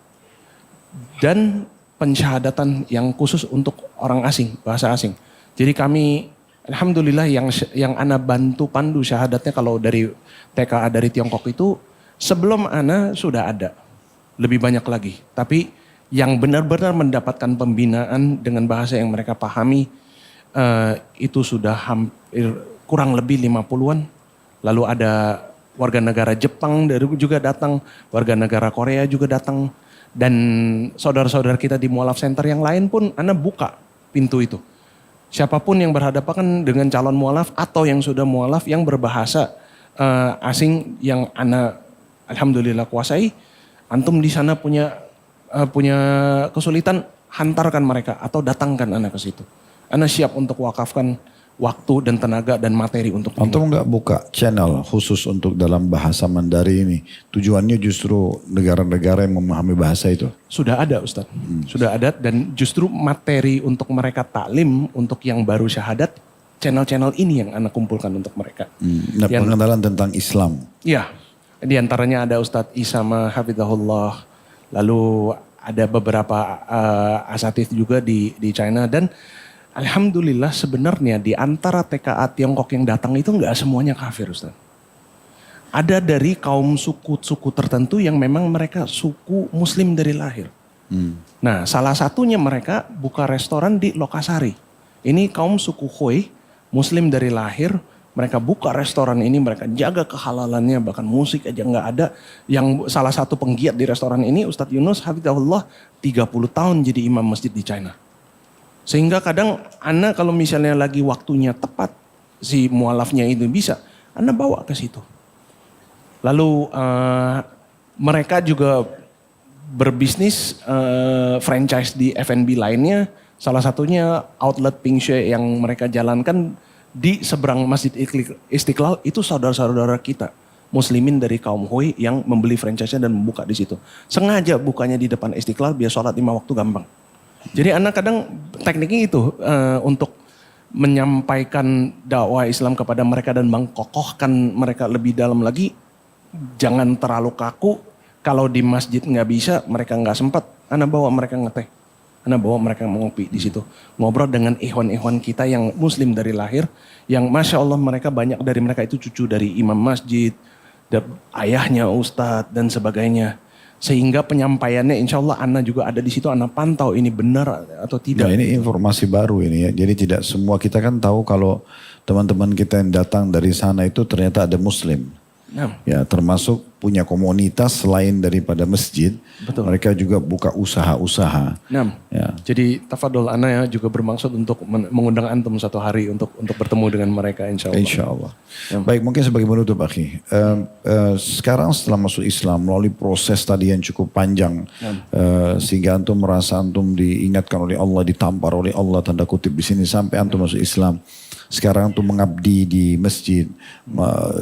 dan pensyahadatan yang khusus untuk orang asing, bahasa asing. Jadi kami alhamdulillah yang Ana bantu pandu syahadatnya kalau dari TKA dari Tiongkok itu sebelum Ana sudah ada lebih banyak lagi. Tapi yang benar-benar mendapatkan pembinaan dengan bahasa yang mereka pahami itu sudah hampir kurang lebih 50-an. Lalu ada warga negara Jepang juga datang, warga negara Korea juga datang. Dan saudara-saudara kita di Mualaf Center yang lain pun Ana buka pintu itu. Siapapun yang berhadapan dengan calon mualaf atau yang sudah mualaf yang berbahasa asing yang Ana alhamdulillah kuasai, antum di sana punya kesulitan, hantarkan mereka atau datangkan Ana ke situ. Ana siap untuk wakafkan waktu dan tenaga dan materi untuk itu. Antum nggak buka channel khusus untuk dalam bahasa Mandarin ini? Tujuannya justru negara-negara yang memahami bahasa itu? Sudah ada Ustadz, sudah ada dan justru materi untuk mereka taklim untuk yang baru syahadat, channel-channel ini yang Ana kumpulkan untuk mereka. Nah, pengenalan tentang Islam. Iya, Di antaranya ada Ustadz Isama Hafizahullah, lalu ada beberapa asatidz juga di China, dan alhamdulillah sebenarnya di antara TKA Tiongkok yang datang itu nggak semuanya kafir, Ustaz. Ada dari kaum suku tertentu yang memang mereka suku muslim dari lahir. Nah, salah satunya mereka buka restoran di Lokasari. Ini kaum suku Hui, muslim dari lahir, mereka buka restoran ini, mereka jaga kehalalannya, bahkan musik aja nggak ada. Yang salah satu penggiat di restoran ini, Ustadz Yunus Hafizahullah, 30 tahun jadi imam masjid di China. Sehingga kadang Ana kalau misalnya lagi waktunya tepat, si mualafnya itu bisa, Ana bawa ke situ. Lalu mereka juga berbisnis franchise di F&B lainnya. Salah satunya outlet Ping Shui yang mereka jalankan di seberang Masjid Istiqlal, itu saudara-saudara kita muslimin dari kaum Hui yang membeli franchise-nya dan membuka di situ. Sengaja bukanya di depan Istiqlal biar sholat 5 waktu gampang. Jadi anak kadang tekniknya itu untuk menyampaikan dakwah Islam kepada mereka dan mengkokohkan mereka lebih dalam lagi. Jangan terlalu kaku. Kalau di masjid nggak bisa, mereka nggak sempat, anak bawa mereka ngeteh. Anak bawa mereka ngopi di situ. Ngobrol dengan ikhwan-ikhwan kita yang muslim dari lahir. Yang Masya Allah mereka banyak dari mereka itu cucu dari imam masjid. Ayahnya ustadz dan sebagainya. Sehingga penyampaiannya insya Allah Ana juga ada di situ. Ana pantau ini benar atau tidak. Nah, ini informasi baru ini ya. Jadi tidak semua, kita kan tahu kalau teman-teman kita yang datang dari sana itu ternyata ada muslim. Nah. Ya, termasuk punya komunitas selain daripada masjid. Betul. Mereka juga buka usaha-usaha. Nah, ya. Jadi tafadol Ana ya juga bermaksud untuk mengundang antum satu hari untuk bertemu dengan mereka insya Allah. Insya Allah. Ya. Baik, mungkin sebagai penutup akhi. Sekarang setelah masuk Islam melalui proses tadi yang cukup panjang. Sehingga antum merasa antum diingatkan oleh Allah, ditampar oleh Allah tanda kutip di sini sampai antum masuk Islam. Sekarang antum mengabdi di masjid.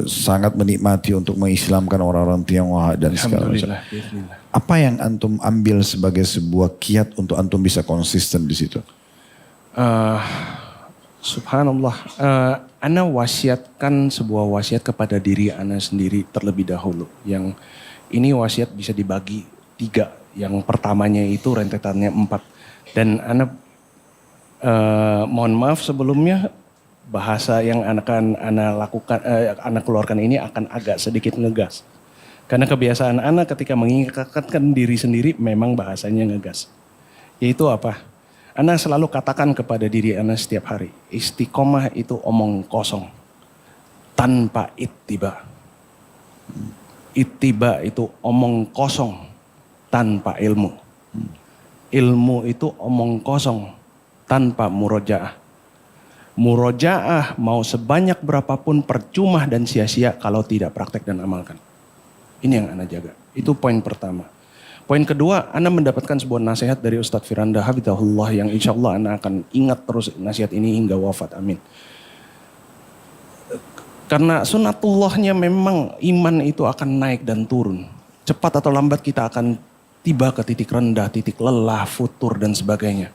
Sangat menikmati untuk mengislamkan orang-orang Tionghoa dan segala macam. Apa yang antum ambil sebagai sebuah kiat untuk antum bisa konsisten di situ? Subhanallah. Ana wasiatkan sebuah wasiat kepada diri Ana sendiri terlebih dahulu. Yang ini wasiat bisa dibagi 3. Yang pertamanya itu rentetannya 4. Dan Ana mohon maaf sebelumnya, bahasa yang akan Ana keluarkan ini akan agak sedikit ngegas. Karena kebiasaan Ana ketika mengingatkan diri sendiri memang bahasanya ngegas. Yaitu apa? Ana selalu katakan kepada diri Ana setiap hari, istiqomah itu omong kosong tanpa ittiba. Ittiba itu omong kosong tanpa ilmu. Ilmu itu omong kosong tanpa murojaah. Murojaah mau sebanyak berapapun percuma dan sia-sia kalau tidak praktek dan amalkan. Ini yang Ana jaga. Itu poin pertama. Poin kedua, Ana mendapatkan sebuah nasihat dari Ustadz Firanda Hafizahullah yang insya Allah Ana akan ingat terus nasihat ini hingga wafat. Amin. Karena sunatullahnya memang iman itu akan naik dan turun. Cepat atau lambat kita akan tiba ke titik rendah, titik lelah, futur dan sebagainya.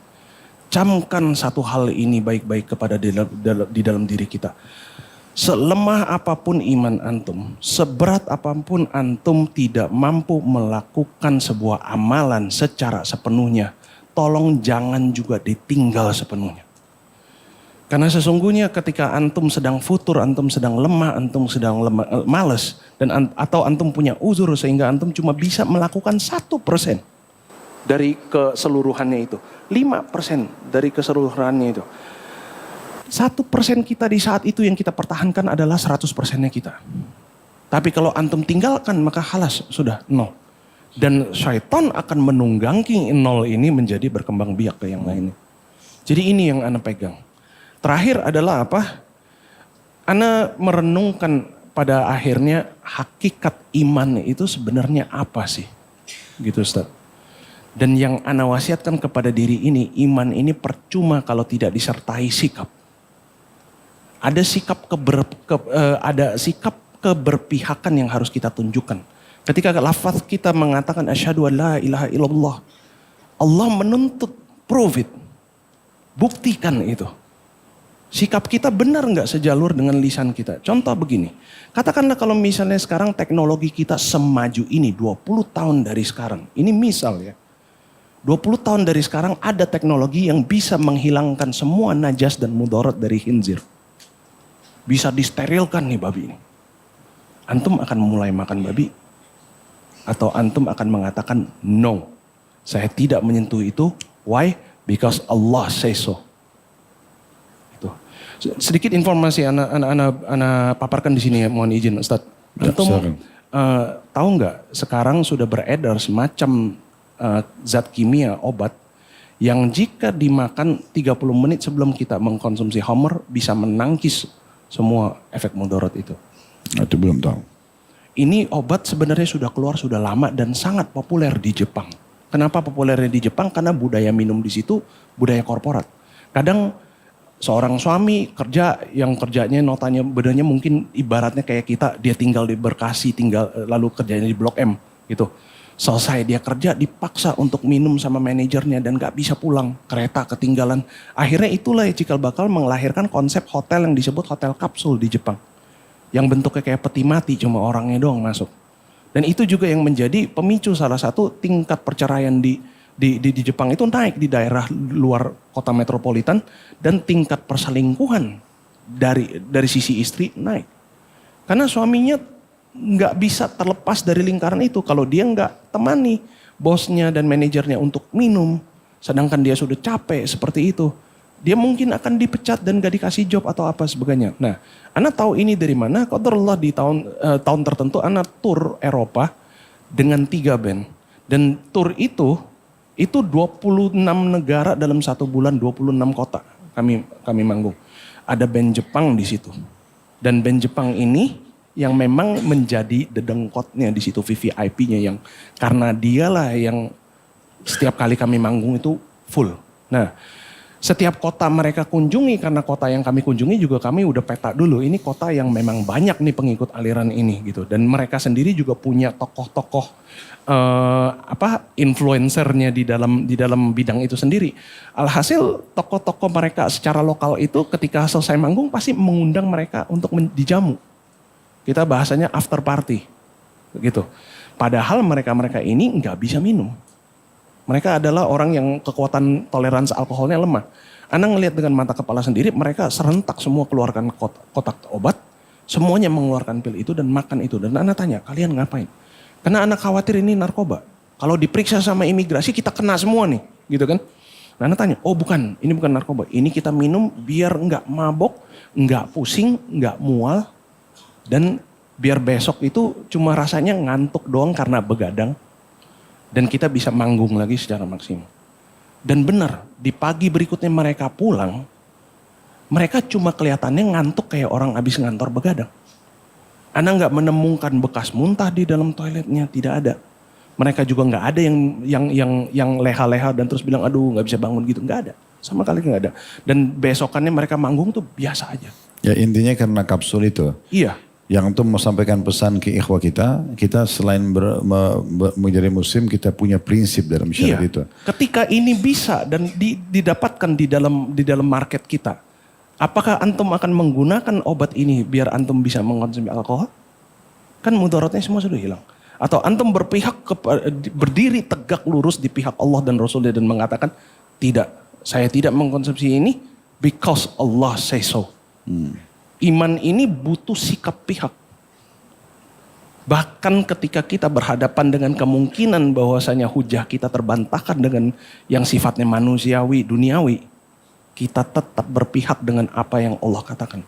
Camkan satu hal ini baik-baik kepada di dalam diri kita. Selemah apapun iman antum, seberat apapun antum tidak mampu melakukan sebuah amalan secara sepenuhnya, tolong jangan juga ditinggal sepenuhnya. Karena sesungguhnya ketika antum sedang futur, antum sedang lemah, antum sedang malas, dan atau antum punya uzur sehingga antum cuma bisa melakukan 1% dari keseluruhannya itu. 5% dari keseluruhannya itu. 1% kita di saat itu yang kita pertahankan adalah 100%-nya kita. Tapi kalau antum tinggalkan maka halas, sudah 0. Dan syaitan akan menunggangi 0 ini menjadi berkembang biak ke yang lainnya. Jadi ini yang Ana pegang. Terakhir adalah apa? Ana merenungkan pada akhirnya hakikat iman itu sebenarnya apa sih? Gitu Ustaz. Dan yang Ana wasiatkan kepada diri ini, iman ini percuma kalau tidak disertai sikap. Ada sikap keberpihakan yang harus kita tunjukkan. Ketika lafaz kita mengatakan asyhadu an la ilaha illallah, Allah menuntut prove it. Buktikan itu. Sikap kita benar nggak sejalur dengan lisan kita? Contoh begini, katakanlah kalau misalnya sekarang teknologi kita semaju ini 20 tahun dari sekarang. Ini misal ya, 20 tahun dari sekarang ada teknologi yang bisa menghilangkan semua najas dan mudarat dari khinzir. Bisa disterilkan nih babi ini. Antum akan mulai makan babi? Atau antum akan mengatakan no, saya tidak menyentuh itu. Why? Because Allah say so. Sedikit informasi anak paparkan di sini ya, mohon izin Ustadz. Antum tahu nggak sekarang sudah beredar semacam zat kimia obat yang jika dimakan 30 menit sebelum kita mengkonsumsi homer bisa menangkis semua efek mudarat itu. Itu belum tahu. Ini obat sebenarnya sudah keluar sudah lama dan sangat populer di Jepang. Kenapa populernya di Jepang? Karena budaya minum di situ budaya korporat. Kadang seorang suami kerja yang kerjanya notanya bedanya mungkin ibaratnya kayak kita, dia tinggal di Bekasi, lalu kerjanya di Blok M gitu. Selesai dia kerja dipaksa untuk minum sama manajernya dan gak bisa pulang, kereta ketinggalan. Akhirnya itulah yang cikal bakal melahirkan konsep hotel yang disebut hotel kapsul di Jepang. Yang bentuknya kayak peti mati cuma orangnya doang masuk. Dan itu juga yang menjadi pemicu salah satu tingkat perceraian di Jepang itu naik di daerah luar kota metropolitan dan tingkat perselingkuhan dari sisi istri naik. Karena suaminya nggak bisa terlepas dari lingkaran itu kalau dia nggak temani bosnya dan manajernya untuk minum, sedangkan dia sudah capek seperti itu. Dia mungkin akan dipecat dan gak dikasih job atau apa sebagainya. Nah, Ana tahu ini dari mana? Qadarullah di tahun tertentu Ana tur Eropa dengan 3 band. Dan tur itu 26 negara dalam 1 bulan, 26 kota kami manggung. Ada band Jepang di situ. Dan band Jepang ini yang memang menjadi dedengkotnya di situ, VVIP-nya yang karena dialah yang setiap kali kami manggung itu full. Nah, setiap kota mereka kunjungi, karena kota yang kami kunjungi juga kami udah peta dulu. Ini kota yang memang banyak nih pengikut aliran ini gitu. Dan mereka sendiri juga punya tokoh-tokoh influencernya di dalam bidang itu sendiri. Alhasil tokoh-tokoh mereka secara lokal itu ketika selesai manggung pasti mengundang mereka untuk dijamu. Kita bahasanya after party gitu. Padahal mereka ini nggak bisa minum. Mereka adalah orang yang kekuatan toleransi alkoholnya lemah. Anda ngelihat dengan mata kepala sendiri, mereka serentak semua keluarkan kotak obat, semuanya mengeluarkan pil itu dan makan itu. Dan Anda tanya, kalian ngapain? Karena Anda khawatir ini narkoba. Kalau diperiksa sama imigrasi kita kena semua nih, gitu kan? Nah, Anda tanya, oh bukan, ini bukan narkoba. Ini kita minum biar nggak mabok, nggak pusing, nggak mual, dan biar besok itu cuma rasanya ngantuk doang karena begadang. Dan kita bisa manggung lagi secara maksimal. Dan benar, di pagi berikutnya mereka pulang, mereka cuma kelihatannya ngantuk kayak orang habis ngantor begadang. Anda nggak menemukan bekas muntah di dalam toiletnya, tidak ada. Mereka juga nggak ada yang leha-leha dan terus bilang aduh nggak bisa bangun gitu, nggak ada. Sama kali nggak ada. Dan besokannya mereka manggung tuh biasa aja. Ya intinya karena kapsul itu. Iya. Yang itu mau sampaikan pesan ke ikhwah kita selain menjadi muslim kita punya prinsip dalam syariat itu. Ketika ini bisa dan didapatkan di dalam market kita, apakah antum akan menggunakan obat ini biar antum bisa mengkonsumsi alkohol? Kan mudaratnya semua sudah hilang. Atau antum berdiri tegak lurus di pihak Allah dan Rasulnya dan mengatakan tidak, saya tidak mengkonsumsi ini because Allah say so. Iman ini butuh sikap pihak. Bahkan ketika kita berhadapan dengan kemungkinan bahwasanya hujah kita terbantahkan dengan yang sifatnya manusiawi, duniawi, kita tetap berpihak dengan apa yang Allah katakan.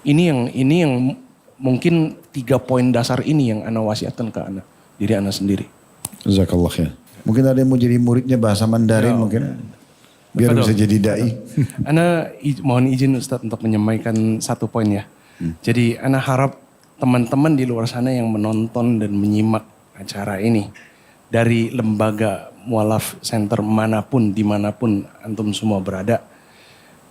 Ini yang mungkin 3 poin dasar ini yang ana wasiatkan ke ana, diri ana sendiri. Jazakallah khair. Mungkin ada yang mau jadi muridnya bahasa Mandarin mungkin. Biar bisa jadi dai. Ana mohon izin Ustadz untuk menyampaikan 1 poin ya. Jadi ana harap teman-teman di luar sana yang menonton dan menyimak acara ini dari lembaga mualaf center manapun, dimanapun antum semua berada.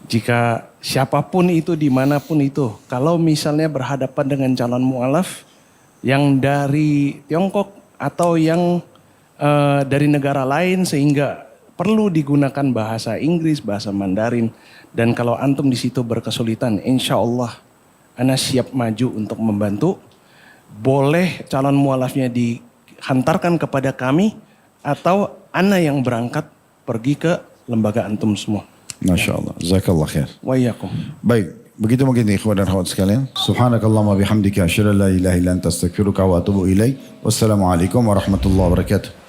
Jika siapapun itu, dimanapun itu, kalau misalnya berhadapan dengan calon mualaf yang dari Tiongkok atau yang dari negara lain sehingga perlu digunakan bahasa Inggris, bahasa Mandarin. Dan kalau antum di situ berkesulitan, insya Allah ana siap maju untuk membantu. Boleh calon mualafnya dihantarkan kepada kami atau ana yang berangkat pergi ke lembaga antum semua. Masya Allah. Jazakallah khair. Wa iyyakum. Baik, begitu mungkin ikhwan dan akhwat sekalian. Subhanakallahumma bihamdika asyhadu an la ilaha illa anta astaghfiruka wa atubu ilaik. Wassalamualaikum warahmatullahi wabarakatuh.